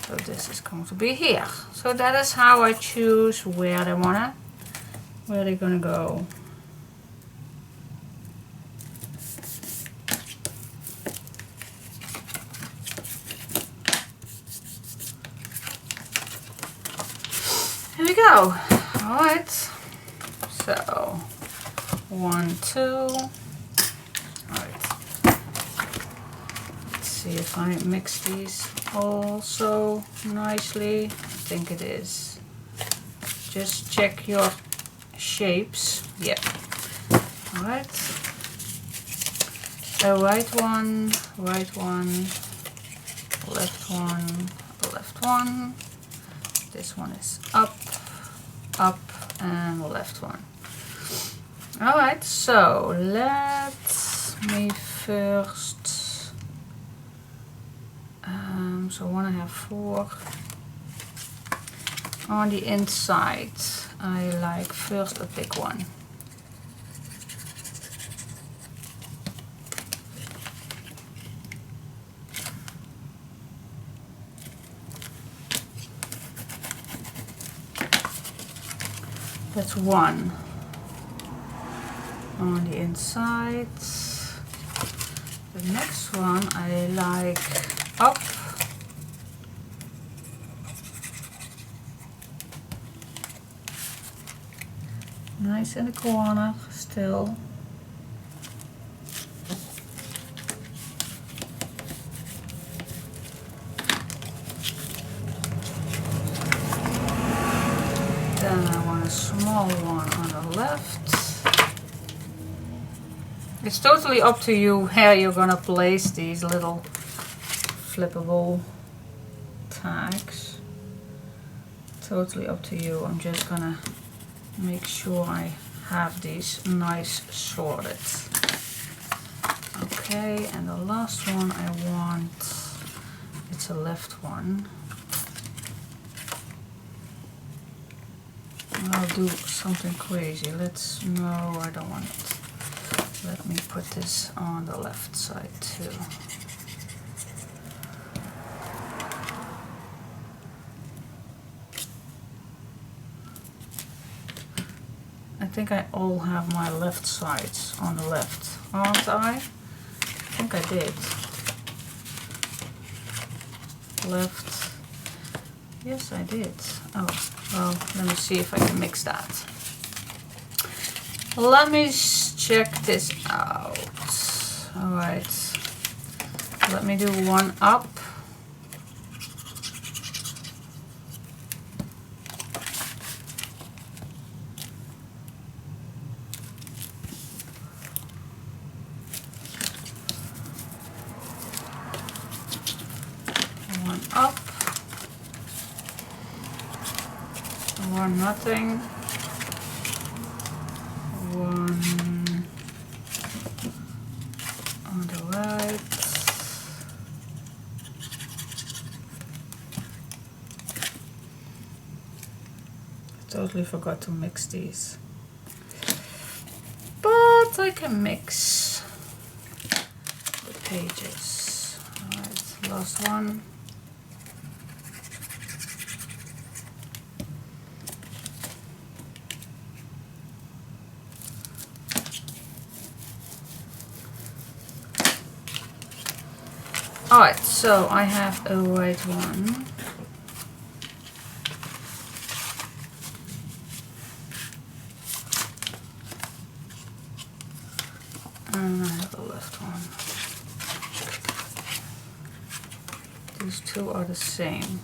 So this is going to be here. So that is how I choose where they're gonna go. Here we go. All right. So 1, 2. All right. Let's see if I mix these also nicely. I think it is. Just check your shapes. Yep. All right. A white one, left one. This one is up, and left one. All right. So let me first. So one I have 4. On the inside, I like first a big one. That's one on the inside. The next one I like up. Nice in the corner still. Then I want a small one on the left. It's totally up to you where you're gonna place these little flippable tags. Totally up to you. I'm just gonna make sure I have these nice sorted. Okay, and the last one I want, it's a left one. I'll do something crazy. No, I don't want it. Let me put this on the left side too. I think I all have my left sides on the left, aren't I? I think I did. Left. Yes, I did. Oh, well, let me see if I can mix that. Let me check this out. Alright. Let me do one up. nothing. One on the right. Totally forgot to mix these, but I can mix the pages. Alright, last one. Alright, so I have a white one. And I have a left one. These two are the same.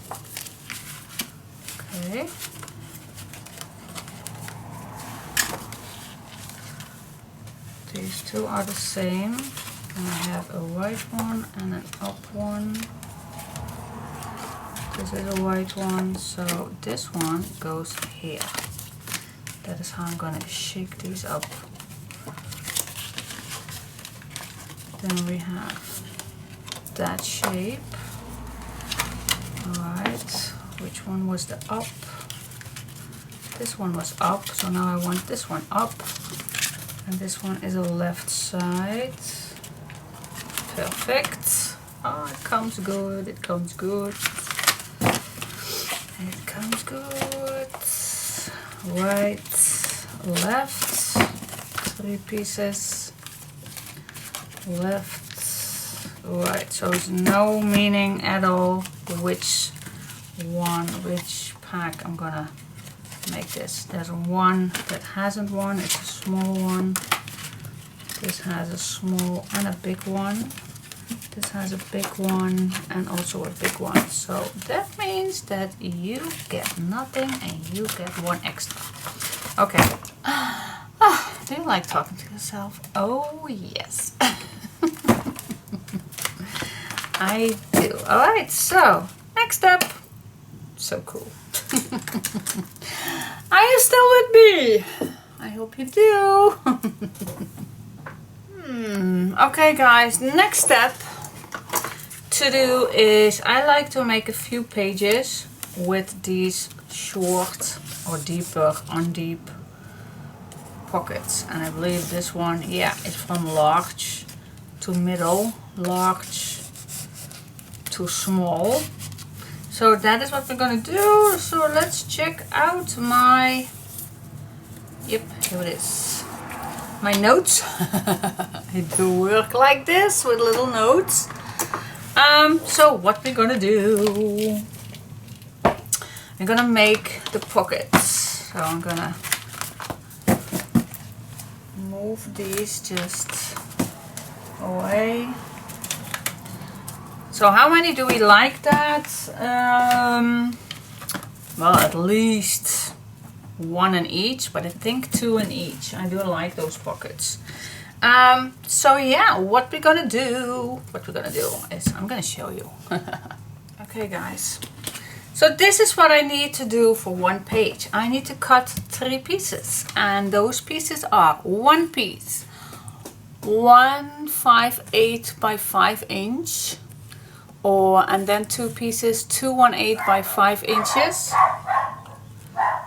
Okay. These two are the same. And I have a white one and an up one. This is a white one, so this one goes here. That is how I'm gonna shake these up. Then we have that shape. Alright, which one was the up? This one was up, so now I want this one up. And this one is a left side. Perfect. Oh, it comes good, it comes good. It comes good. Right, left, 3 pieces. Left, right. So it's no meaning at all which pack I'm gonna make this. There's one that hasn't one, it's a small one. This has a small and a big one. This has a big one and also a big one. So that means that you get nothing and you get one extra. Okay. Do you like talking to yourself? Oh yes. I do. Alright, so next up. So cool. Are you still with me? I hope you do. Okay guys, next step to do is I like to make a few pages with these short or deeper on deep pockets, and I believe this one, yeah, is from large to middle, large to small. So that is what we're gonna do. So let's check out my, yep, here it is, my notes. I do work like this with little notes. So what we're gonna do, we're gonna make the pockets. So I'm gonna move these just away. So how many do we like that? Well, at least 1 in each, but I think 2 in each. I do like those pockets. So yeah, what we're gonna do is I'm gonna show you. Okay guys, so this is what I need to do for one page. I need to cut 3 pieces, and those pieces are one piece 1 5/8 by 5 inch, and then 2 pieces 2 1/8 by 5 inches,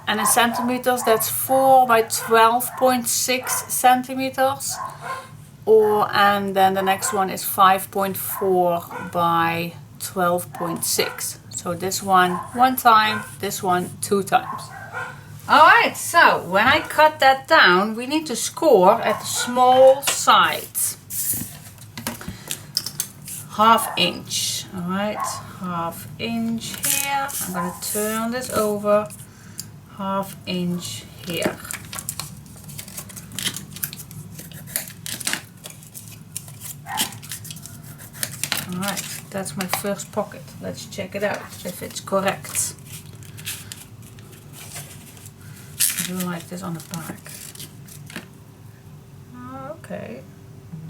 and in centimeters that's 4 by 12.6 centimeters, and then the next one is 5.4 by 12.6. So this one time, this one 2 times. Alright, so when I cut that down, we need to score at the small side. 1/2 inch. Alright, 1/2 inch here. I'm going to turn this over. 1/2 inch here. Alright, that's my first pocket. Let's check it out if it's correct. I do like this on the back. Okay,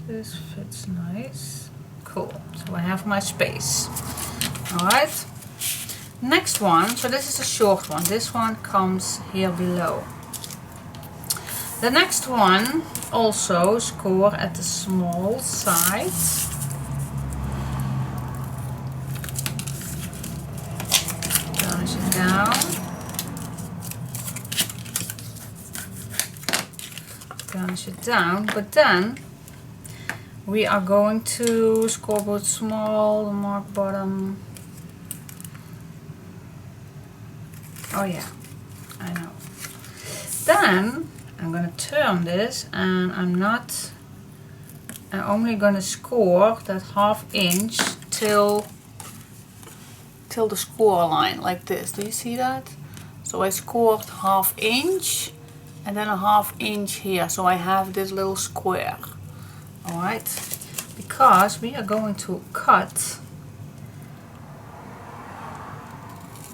this fits nice. Cool, so I have my space. Alright, Next one, so this is a short one. This one comes here below. The next one also score at the small side. Turns it down. Turns it down, but then we are going to score both small, mark bottom. Oh yeah, I know. Then I'm gonna turn this, and I'm only gonna score that 1/2 inch till the score line like this. Do you see that? So I scored 1/2 inch and then a 1/2 inch here. So I have this little square. Alright, because we are going to cut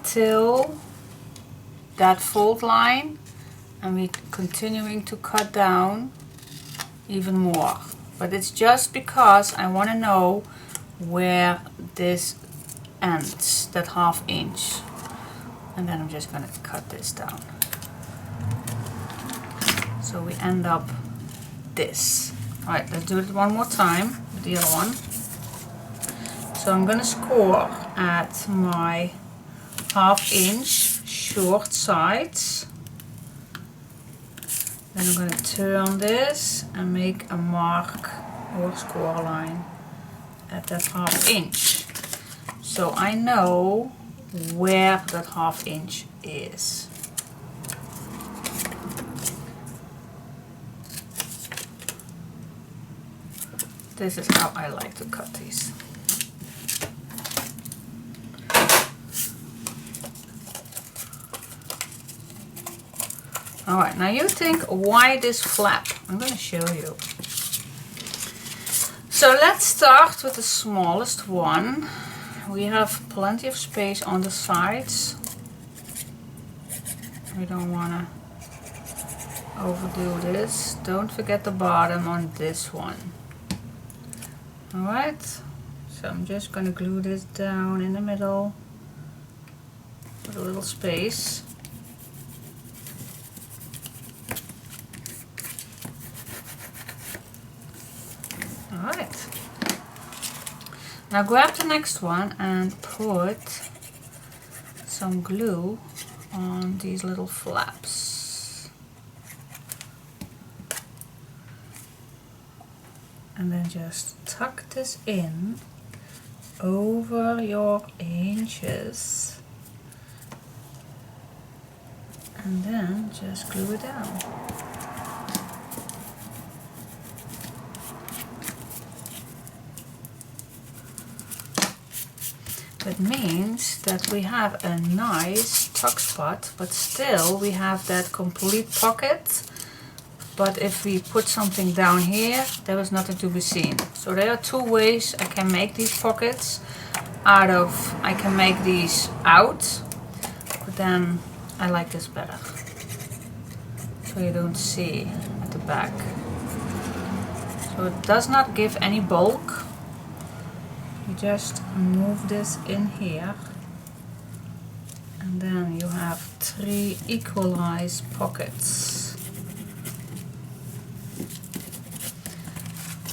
till that fold line, and we're continuing to cut down even more. But it's just because I want to know where this ends, that 1/2 inch. And then I'm just going to cut this down. So we end up this. Alright, let's do it one more time with the other one. So I'm going to score at my 1/2 inch short sides. Then I'm going to turn this and make a mark or score line at that 1/2 inch. So I know where that 1/2 inch is. This is how I like to cut these. Alright, now you think, why this flap? I'm going to show you. So let's start with the smallest one. We have plenty of space on the sides. We don't want to overdo this. Don't forget the bottom on this one. Alright, so I'm just going to glue this down in the middle with a little space. Alright, now grab the next one and put some glue on these little flaps. And then just tuck this in over your inches. And then just glue it down. That means that we have a nice tuck spot, but still we have that complete pocket. But if we put something down here, there is nothing to be seen. So there are two ways I can make these pockets out of. I can make these out, but then I like this better. So you don't see at the back. So it does not give any bulk. You just move this in here, and then you have 3 equalized pockets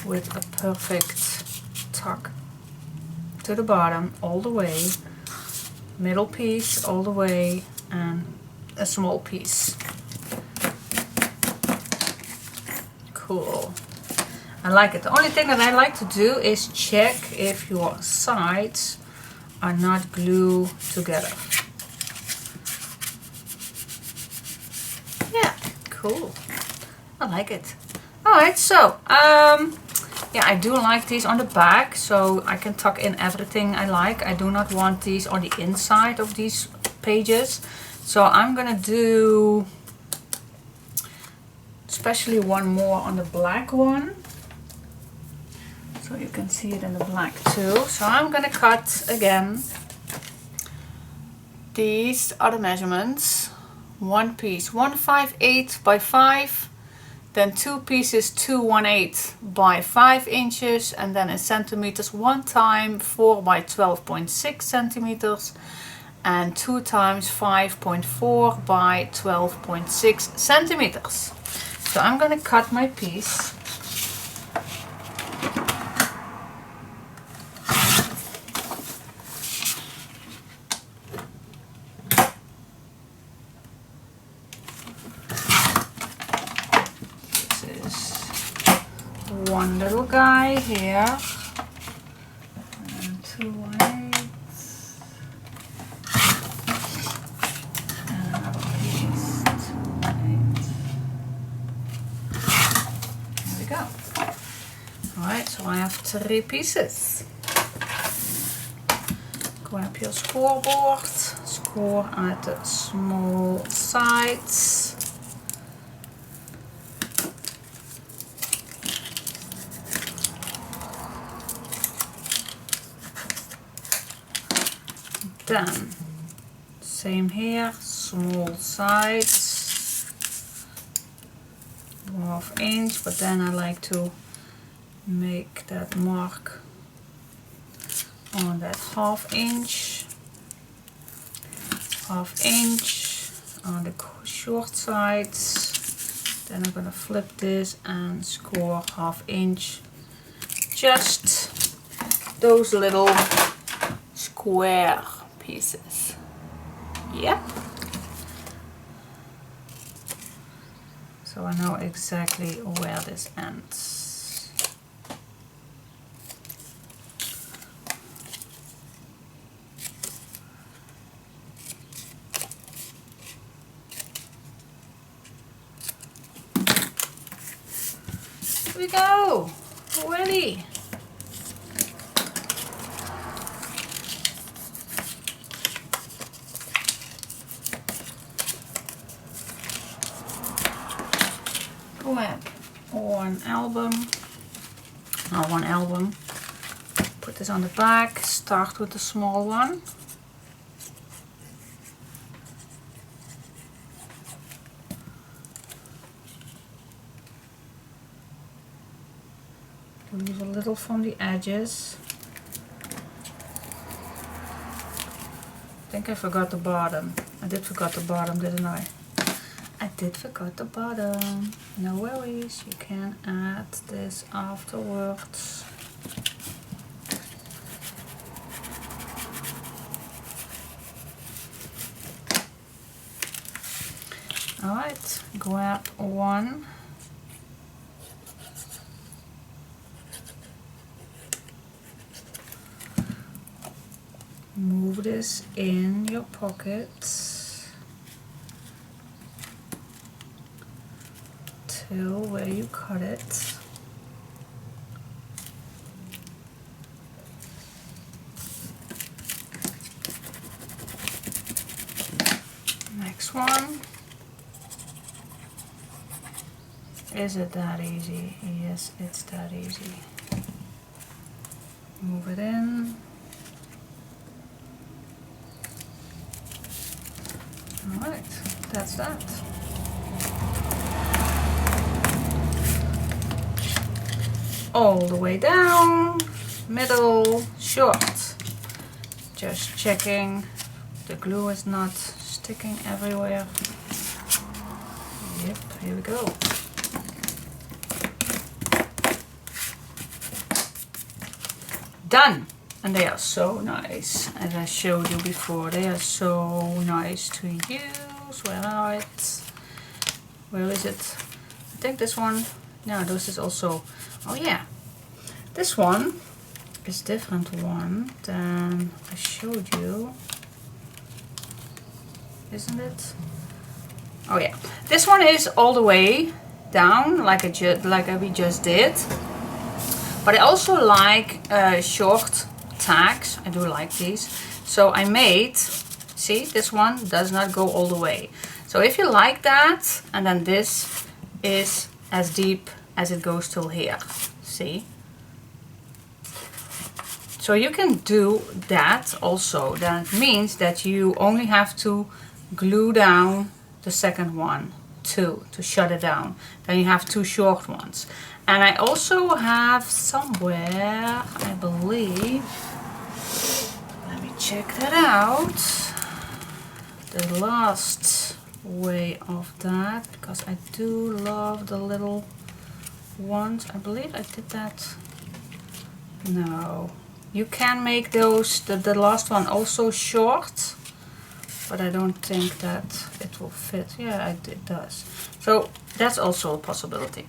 with a perfect tuck to the bottom all the way, middle piece all the way, and a small piece. Cool. I like it. The only thing that I like to do is check if your sides are not glued together. Yeah, cool. I like it. Alright, so, yeah, I do like these on the back, so I can tuck in everything I like. I do not want these on the inside of these pages. So I'm gonna do especially one more on the black one. So you can see it in the black too. So I'm gonna cut again. These are the measurements. One piece 158 by 5, then two pieces 218 by 5 inches, and then in centimeters one time 4 by 12.6 centimeters, and 2 times 5.4 by 12.6 centimeters. So I'm gonna cut my piece. One little guy here, and 2 whites, and another piece, 2 whites. There we go. Alright, so I have 3 pieces. Grab your scoreboard, score at the small sides. Then, same here, small sides, 1/2 inch, but then I like to make that mark on that 1/2 inch, 1/2 inch on the short sides. Then I'm gonna flip this and score 1/2 inch, just those little square pieces. Yep. So I know exactly where this ends. Here we go. Ready. Grab one album, put this on the back, start with the small one. Leave a little from the edges. I think I forgot the bottom. I did forget the bottom, didn't I? I did forget the bottom. No worries, you can add this afterwards. Alright, grab one. Move this in your pocket. Where you cut it. Next one. Is it that easy? Yes, it's that easy. Move it in. Alright, that's that. All the way down, middle, short. Just checking the glue is not sticking everywhere. Yep, here we go. Done! And they are so nice. As I showed you before, they are so nice to use. Where are it? Where is it? I think this one. No, this is also. Oh yeah, this one is different one than I showed you, isn't it? Oh yeah, this one is all the way down like we just did. But I also like short tags. I do like these. So I made, see, this one does not go all the way. So if you like that, and then this is as deep as it goes till here, see? So you can do that also. That means that you only have to glue down the second one too, to shut it down. Then you have 2 short ones. And I also have somewhere, I believe, let me check that out. the last way of that, because I do love the little ones. I believe I did that. No, you can make those, the last one also short, but I don't think that it will fit. Yeah, it does. So that's also a possibility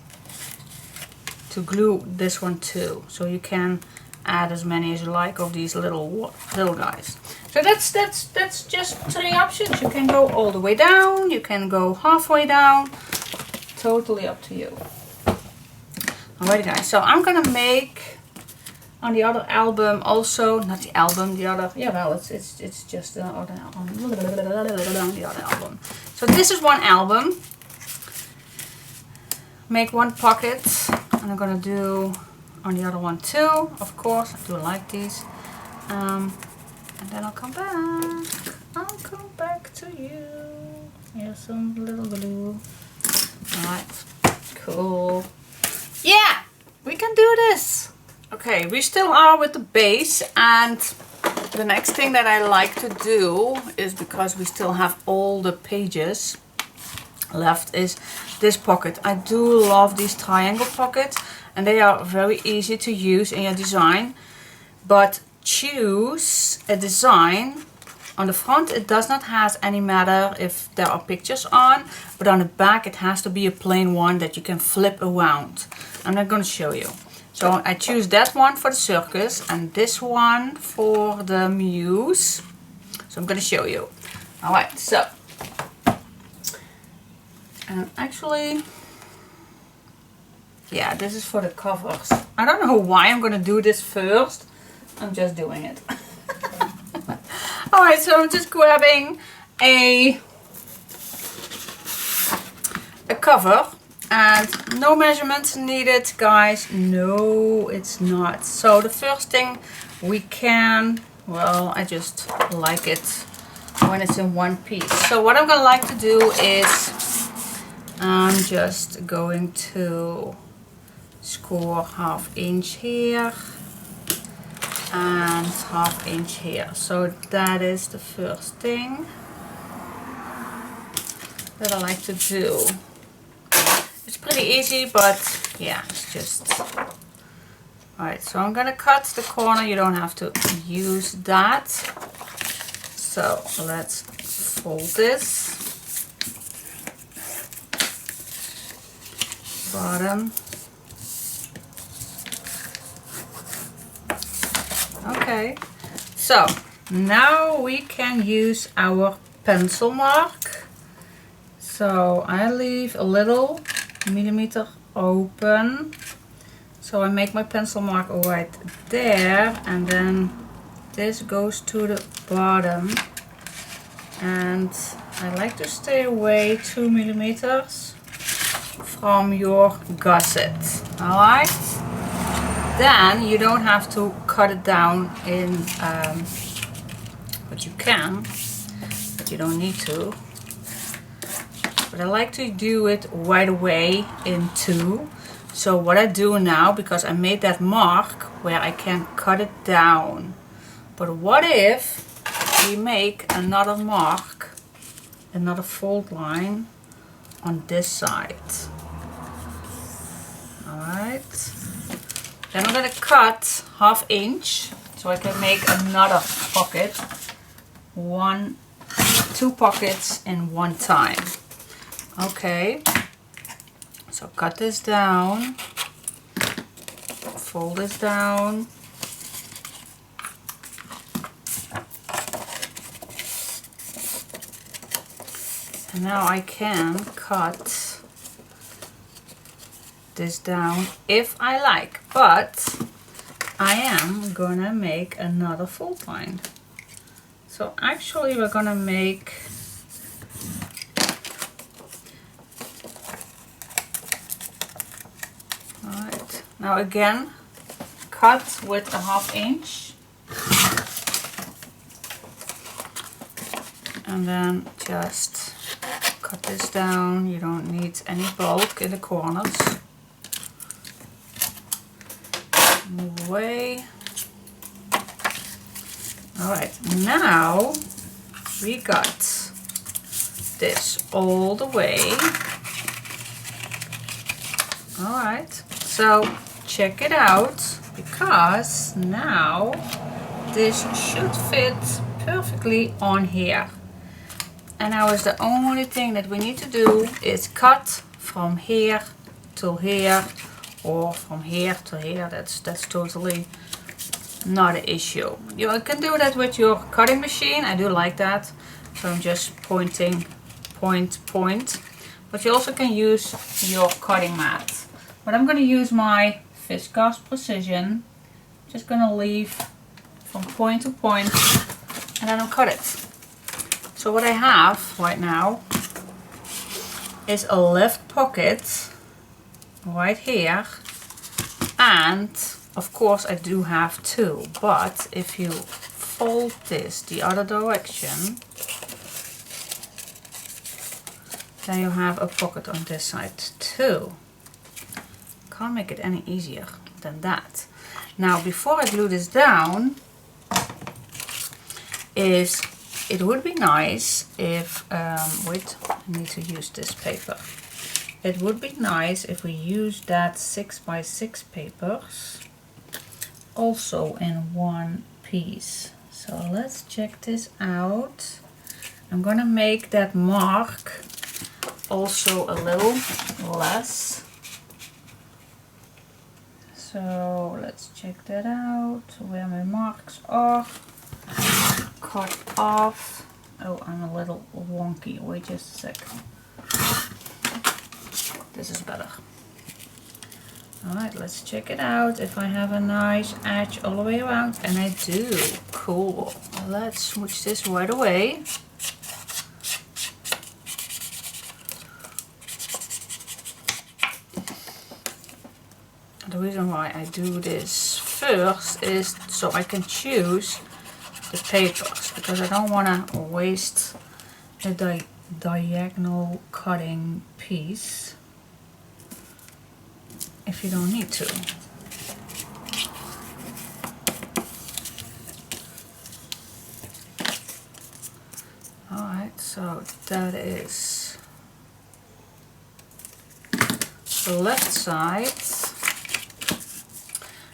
to glue this one too. So you can add as many as you like of these little guys. So that's just 3 options. You can go all the way down, you can go halfway down, totally up to you. Alrighty guys, so I'm gonna make on the other album also, not the album, the other, yeah, well, it's just the other album, the other album. So this is one album. Make one pocket, and I'm gonna do on the other one too, of course. I do like these. And then I'll come back. I'll come back to you. Here's some little glue. Alright, cool. Yeah, we can do this. Okay, we still are with the base, and the next thing that I like to do is, because we still have all the pages left, is this pocket. I do love these triangle pockets, and they are very easy to use in your design. But choose a design. On the front it does not have any matter if there are pictures on, but on the back it has to be a plain one that you can flip around. I'm not going to show you. So I choose that one for the circus and this one for the Muse. So I'm going to show you. Alright, so actually, yeah, this is for the covers. I don't know why I'm going to do this first. I'm just doing it. Alright, so I'm just grabbing a cover, and no measurements needed, guys. No, it's not. So the first thing we can, well, I just like it when it's in one piece. So what I'm going to like to do is I'm just going to score 1/2 inch here and 1/2 inch here. So that is the first thing that I like to do. It's pretty easy, but yeah, it's just... Alright, so I'm gonna cut the corner. You don't have to use that. So let's fold this. Bottom. Okay, so now we can use our pencil mark. So I leave a little millimeter open. So I make my pencil mark right there, and then this goes to the bottom. And I like to stay away 2 millimeters from your gusset. Alright? Then you don't have to cut it down in, but you can, but you don't need to. But I like to do it right away in 2. So what I do now, because I made that mark where I can cut it down. But what if we make another mark, another fold line on this side? Alright. Then I'm going to cut 1/2 inch so I can make another pocket. 2 pockets in one time. Okay. So cut this down. Fold this down. And now I can cut this down if I like, but I am gonna make another fold line. So actually we're gonna make alright, now again cut with 1/2 inch and then just cut this down. You don't need any bulk in the corners. Move away. Alright, now we got this all the way. Alright, so check it out, because now this should fit perfectly on here. And now is the only thing that we need to do is cut from here to here, or from here to here. That's totally not an issue. You can do that with your cutting machine. I do like that. So I'm just pointing, point. But you also can use your cutting mat. But I'm going to use my Viscast Precision. Just going to leave from point to point, and then I'll cut it. So what I have right now is a left pocket right here, and of course I do have two, but if you fold this the other direction, then you have a pocket on this side too. Can't make it any easier than that. Now before I glue this down, it would be nice if, wait, I need to use this paper. It would be nice if we use that 6x6 papers also in one piece. So let's check this out. I'm gonna make that mark also a little less. So let's check that out, where my marks are. Cut off. Oh, I'm a little wonky. Wait just a second. This is better. Alright, let's check it out. If I have a nice edge all the way around, and I do. Cool. Let's switch this right away. The reason why I do this first is so I can choose the papers, because I don't want to waste a diagonal cutting piece if you don't need to. Alright, so that is the left side.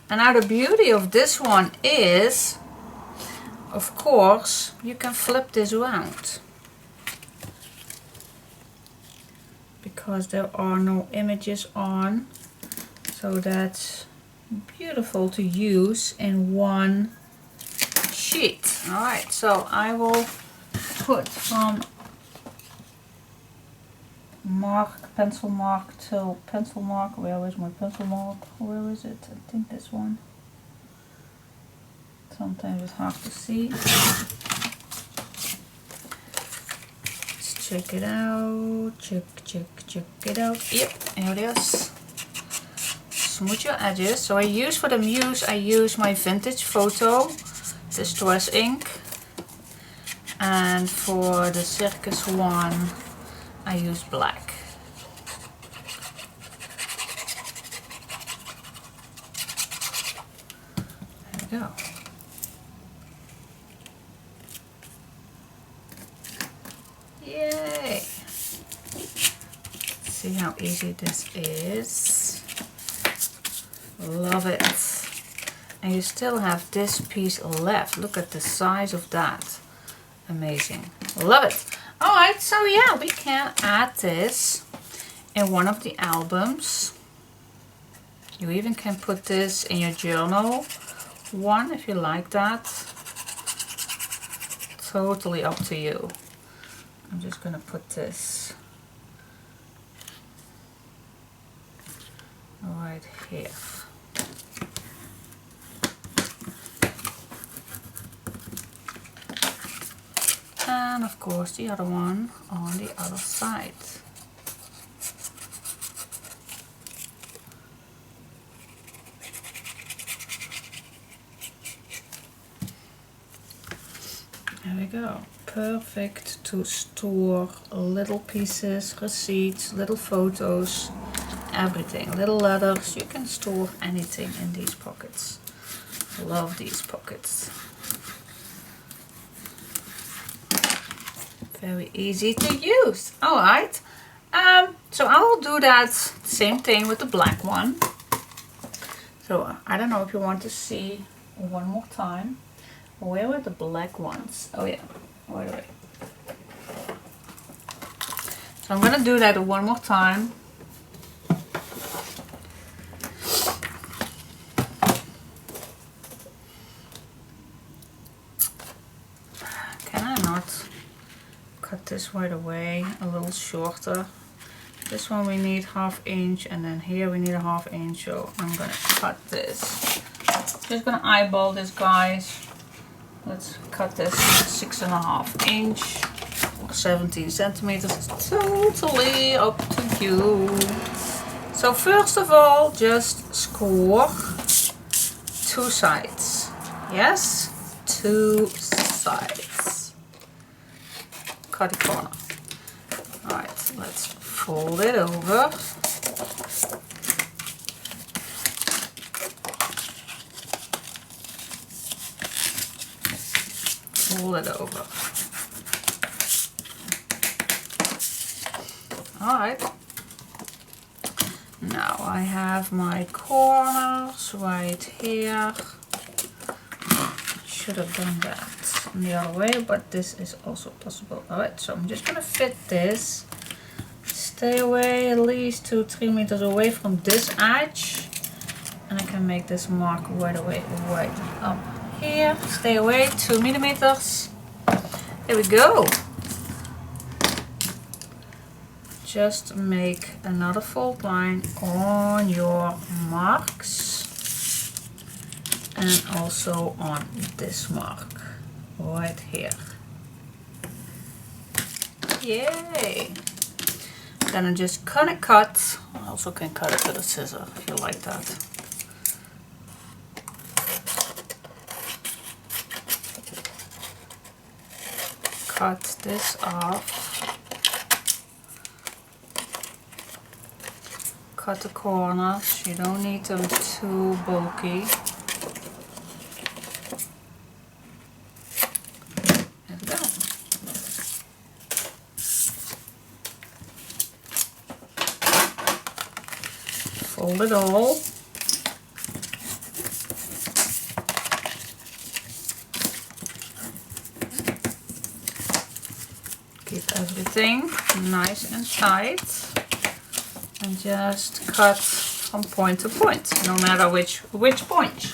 And now the beauty of this one is, of course, you can flip this around, because there are no images on, so that's beautiful to use in one sheet. Alright, so I will put from pencil mark till pencil mark. Where is my pencil mark? Where is it? I think this one. Sometimes it's hard to see. Let's check it out. Check it out. Yep, here it is. Smooth your edges. So I use for the Muse, I use my vintage photo, distress ink. And for the circus one, I use black. There we go. Yay! See how easy this is. Love it. And you still have this piece left. Look at the size of that. Amazing. Love it. Alright, so yeah, we can add this in one of the albums. You even can put this in your journal one if you like that. Totally up to you. I'm just gonna put this right here. And of course the other one on the other side. There we go. Perfect to store little pieces, receipts, little photos, everything. Little letters. You can store anything in these pockets. Love these pockets. Very easy to use. Alright. So I will do that same thing with the black one. So I don't know if you want to see one more time. Where were the black ones? Oh yeah, wait. So I'm gonna do that one more time. Can I not cut this right away a little shorter? This one we need 1/2 inch, and then here we need a 1/2 inch, so I'm gonna cut this. Just gonna eyeball this, guys. Let's cut this 6.5 inch or 17 centimeters. It's totally up to you. So first of all, just score 2 sides. Yes, 2 sides. Cut the corner. Alright, let's fold it over. Fold it over. Alright. Now I have my corners right here. Should have done that the other way, but this is also possible. Alright, so I'm just gonna fit this. Stay away at least 2-3 meters away from this edge, and I can make this mark right away, right up here. Stay away 2 millimeters. Here we go. Just make another fold line on your marks and also on this mark right here. Yay! Then I'm just gonna cut. I also can cut it with a scissor if you like that. Cut this off. Cut the corners. You don't need them too bulky. There we go. Fold it all. Keep everything nice and tight. And just cut from point to point, no matter which point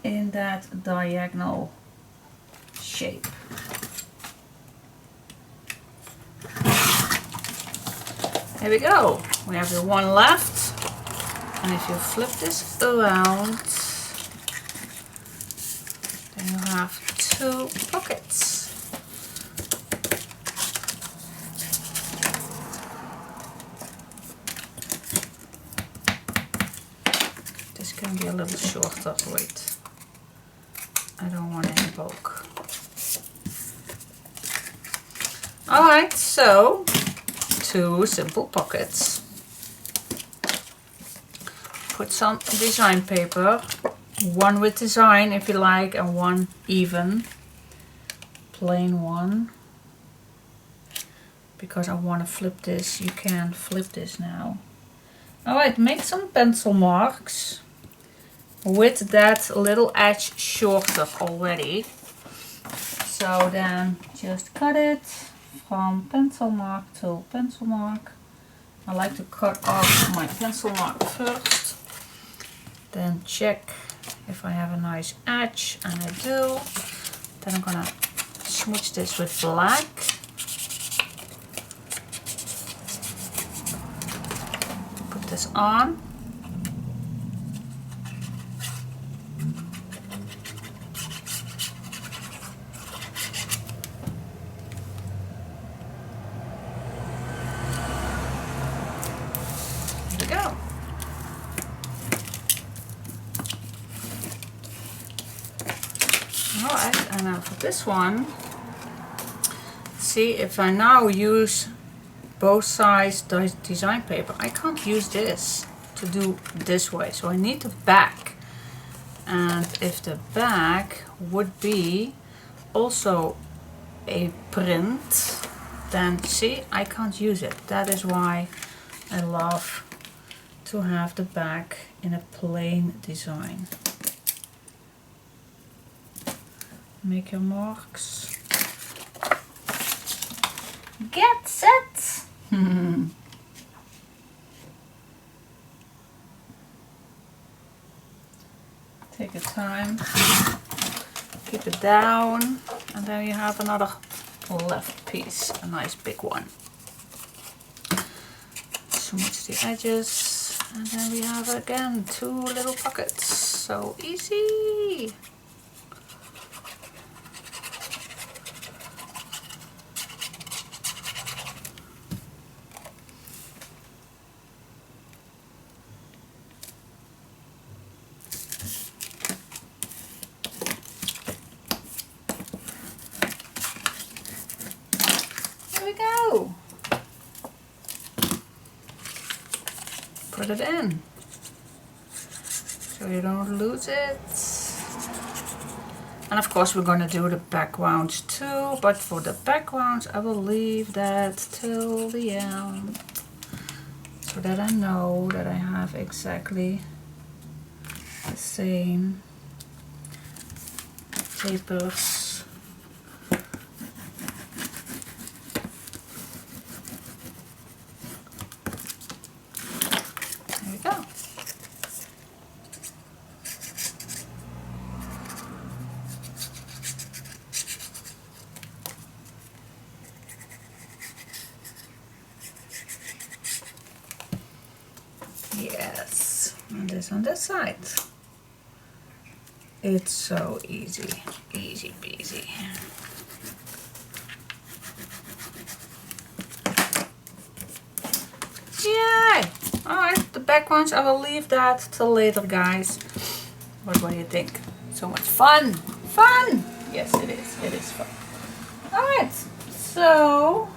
in that diagonal shape. There we go. We have the one left, and if you flip this around, then you have 2 pockets. Can be a little shorter. Wait, I don't want any bulk. Alright, so 2 simple pockets. Put some design paper, one with design if you like, and one even plain one, because I want to flip this. You can flip this now. Alright, make some pencil marks with that little edge shorter already. So then just cut it from pencil mark to pencil mark. I like to cut off my pencil mark first, then check if I have a nice edge, and I do. Then I'm gonna smooch this with black. Put this on. Alright, and now for this one, see, if I now use both sides design paper, I can't use this to do this way, so I need the back. And if the back would be also a print, then see, I can't use it. That is why I love to have the back in a plain design. Make your marks. Get set! Take your time, keep it down, and then you have another left piece, a nice big one. Smooth the edges, and then we have again 2 little pockets. So easy! Here we go! Put it in so you don't lose it. And of course we're going to do the backgrounds too, but for the backgrounds I will leave that till the end so that I know that I have exactly the same papers. Yes, and this on this side. It's so easy, easy peasy. Yay! Alright, the backgrounds I will leave that till later, guys. What do you think? So much fun! Fun! Yes, it is fun. Alright, so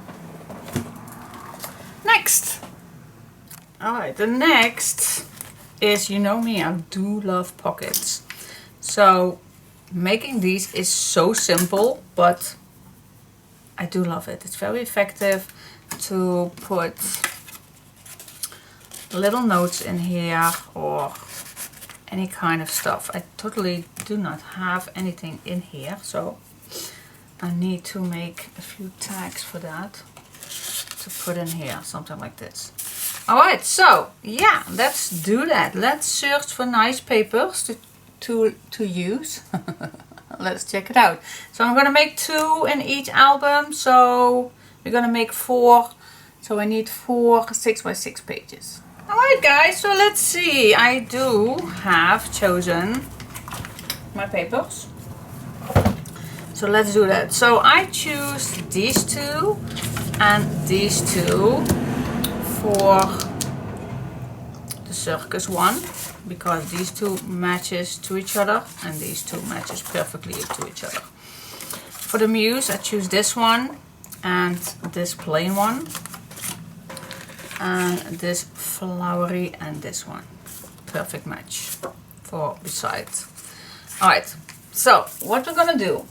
next. Alright, the next is, you know me, I do love pockets. So making these is so simple, but I do love it. It's very effective to put little notes in here or any kind of stuff. I totally do not have anything in here, so I need to make a few tags for that to put in here, something like this. Alright, so yeah, let's do that. Let's search for nice papers to use. Let's check it out. So I'm gonna make 2 in each album, so we're gonna make 4. So I need 4 6x6 pages. Alright guys, so let's see. I do have chosen my papers. So let's do that. So I choose these 2 and these 2 for the circus one, because these 2 matches to each other and these 2 matches perfectly to each other. For the Muse I choose this one and this plain one, and this flowery and this one. Perfect match for besides. Alright, so what we're gonna do.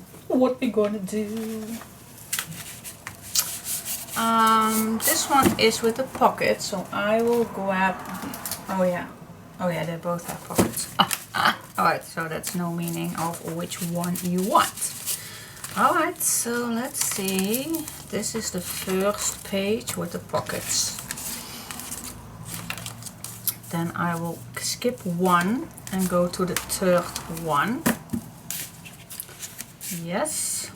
This one is with the pocket, so I will grab. Oh yeah, they both have pockets. Alright, so that's no meaning of which one you want. Alright, so let's see. This is the first page with the pockets. Then I will skip 1 and go to the 3rd one. Yes,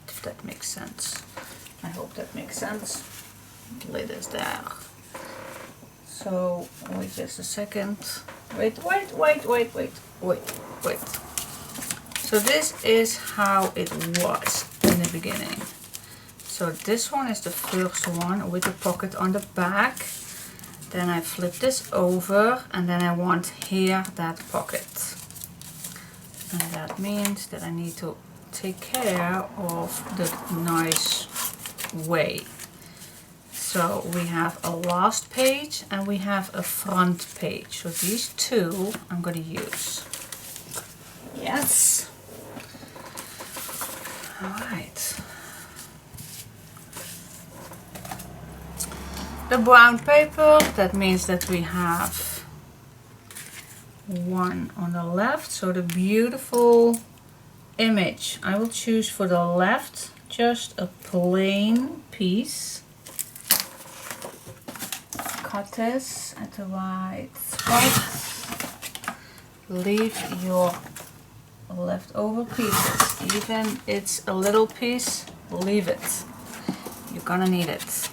if that makes sense. I hope that makes sense. Lid is there. So wait just a second. Wait. So this is how it was in the beginning. So this one is the first one with the pocket on the back. Then I flip this over and then I want here that pocket. And that means that I need to take care of the nice way. So we have a last page and we have a front page. So these 2 I'm going to use. Yes. Alright. The brown paper, that means that we have one on the left, so the beautiful image. I will choose for the left just a plain piece. Cut this at the right spot. Leave your leftover pieces. Even it's a little piece, leave it. You're gonna need it.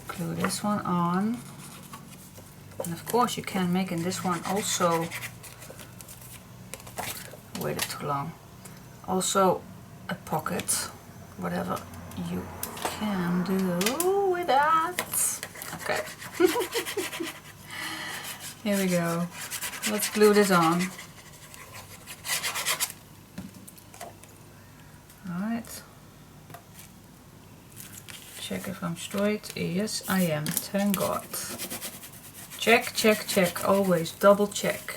Glue this one on. And of course you can make in this one also, waited too long, also a pocket, whatever you can do with that. Okay. Here we go. Let's glue this on. Alright. Check if I'm straight. Yes, I am. Thank God. Check, check, check. Always double check.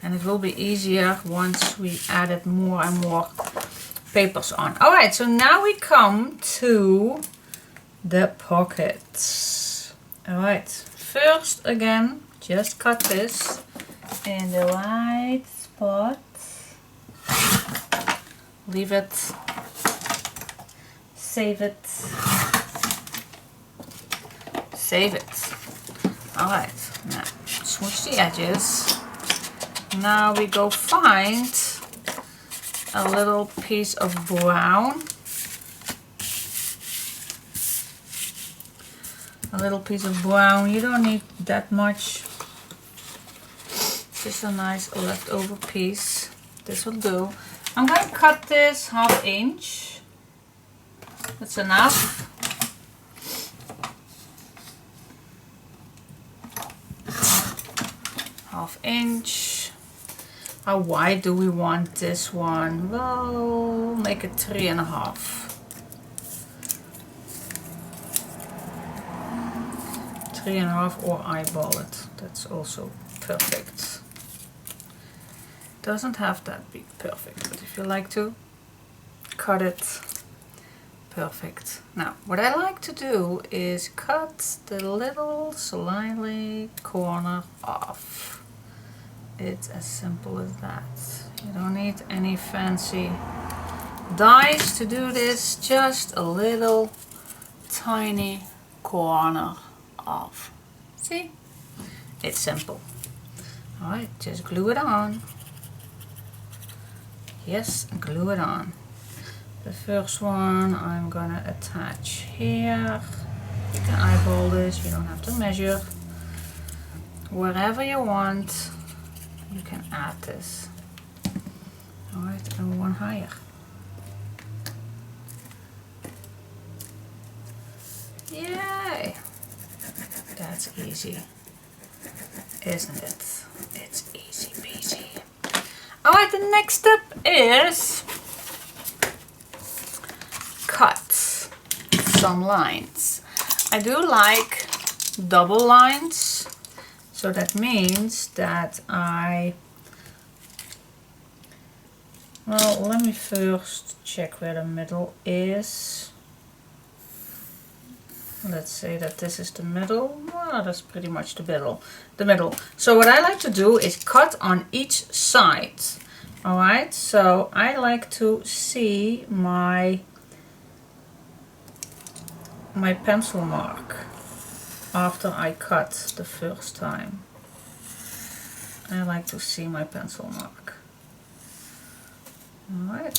And it will be easier once we added more and more papers on. Alright, so now we come to the pockets. Alright, first again, just cut this in the right spot. Leave it. Save it. Save it. Alright, now switch the edges. Now we go find a little piece of brown. A little piece of brown. You don't need that much. Just a nice leftover piece. This will do. I'm going to cut this 1/2 inch. That's enough. Half inch. How wide do we want this one? Well, make it 3.5. 3.5 or eyeball it. That's also perfect. Doesn't have that be perfect, but if you like to cut it, perfect. Now, what I like to do is cut the little slightly corner off. It's as simple as that. You don't need any fancy dies to do this, just a little tiny corner off. See? It's simple. Alright, just glue it on. Yes, glue it on. The first one I'm gonna attach here. You can eyeball this, you don't have to measure. Wherever you want, you can add this. Alright, and one higher. Yay! That's easy, isn't it? It's easy peasy. Alright, the next step is cut some lines. I do like double lines, so that means that well, let me first check where the middle is. Let's say that this is the middle. Well, that's pretty much the middle. So what I like to do is cut on each side. Alright, so I like to see my pencil mark after I cut the first time. I like to see my pencil mark. Alright,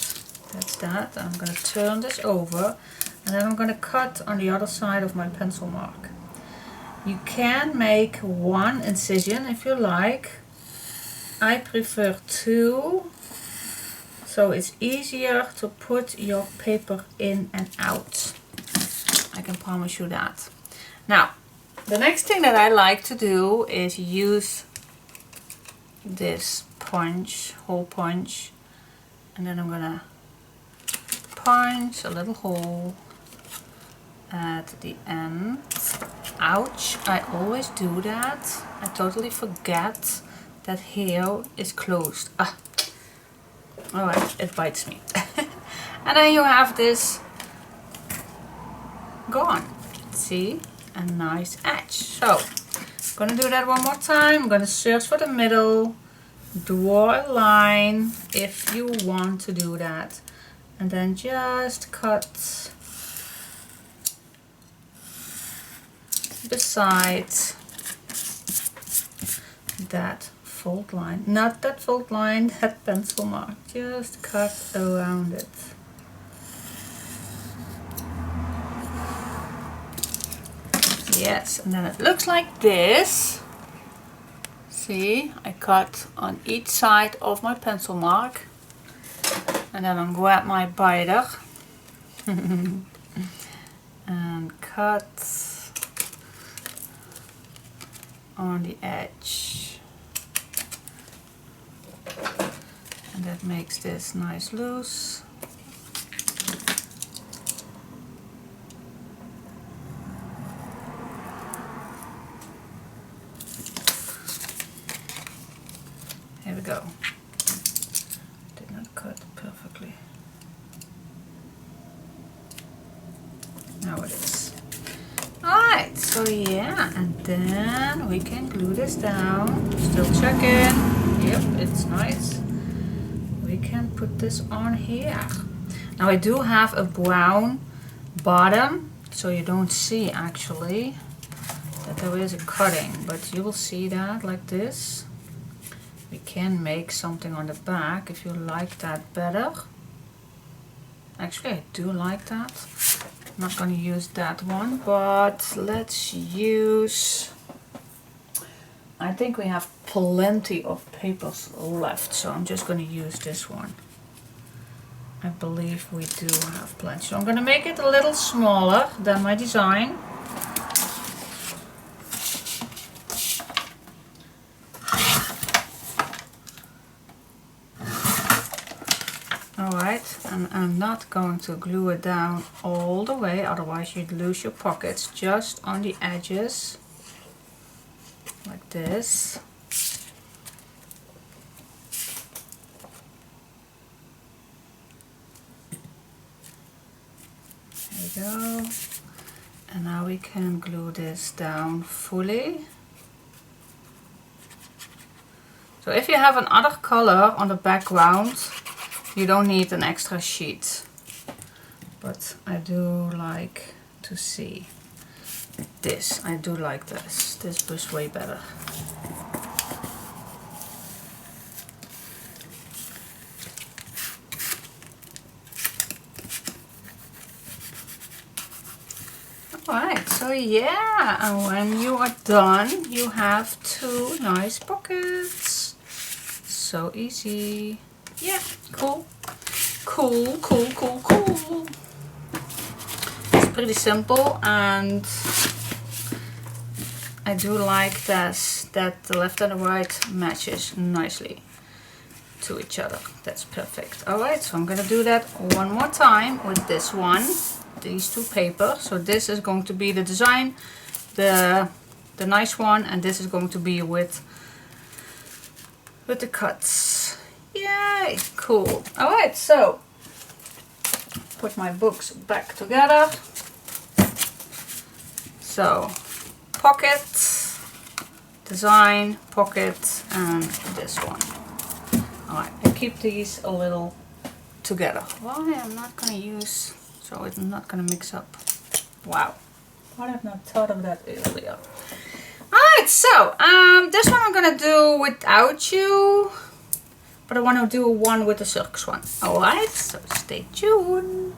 that's that. I'm going to turn this over and then I'm going to cut on the other side of my pencil mark. You can make one incision if you like. I prefer two, so it's easier to put your paper in and out. I can promise you that. Now, the next thing that I like to do is use this punch, hole punch, and then I'm gonna punch a little hole at the end. Ouch, I always do that. I totally forget that here is closed. Ah. Alright, it bites me. And then you have this gone. See? A nice edge. So, I'm gonna do that one more time. I'm gonna search for the middle. Draw a line if you want to do that. And then just cut beside that fold line. Not that fold line, that pencil mark. Just cut around it. Yes, and then it looks like this. See, I cut on each side of my pencil mark. And then I'll grab my biter and cut on the edge. And that makes this nice loose. Here we go. Did not cut perfectly. Now it is. Alright, so yeah, and then we can glue this down. Still checking. Yep, it's nice. We can put this on here. Now I do have a brown bottom, so you don't see actually that there is a cutting, but you will see that like this. We can make something on the back if you like that better. Actually, I do like that. I'm not going to use that one, but let's use... I think we have plenty of papers left, so I'm just going to use this one. I believe we do have plenty. So I'm going to make it a little smaller than my design. Alright, and I'm not going to glue it down all the way, otherwise you'd lose your pockets. Just on the edges, like this. There we go. And now we can glue this down fully. So if you have another color on the background, you don't need an extra sheet, but I do like to see this. I do like this. This was way better. Alright, so yeah, and when you are done, you have two nice pockets. So easy. Yeah, cool. Cool, cool, cool, cool. It's pretty simple, and I do like this, that the left and the right matches nicely to each other. That's perfect. Alright, so I'm gonna do that one more time with this one, these two papers. So this is going to be the design, the nice one, and this is going to be with the cuts. Yay, cool. Alright, so put my books back together. So pocket, design, pocket, and this one. Alright, I keep these a little together. Why I'm not gonna use, so it's not gonna mix up. Wow, why have I not thought of that earlier? Alright, so this one I'm gonna do without you. But I want to do one with the circus one. Alright, so stay tuned.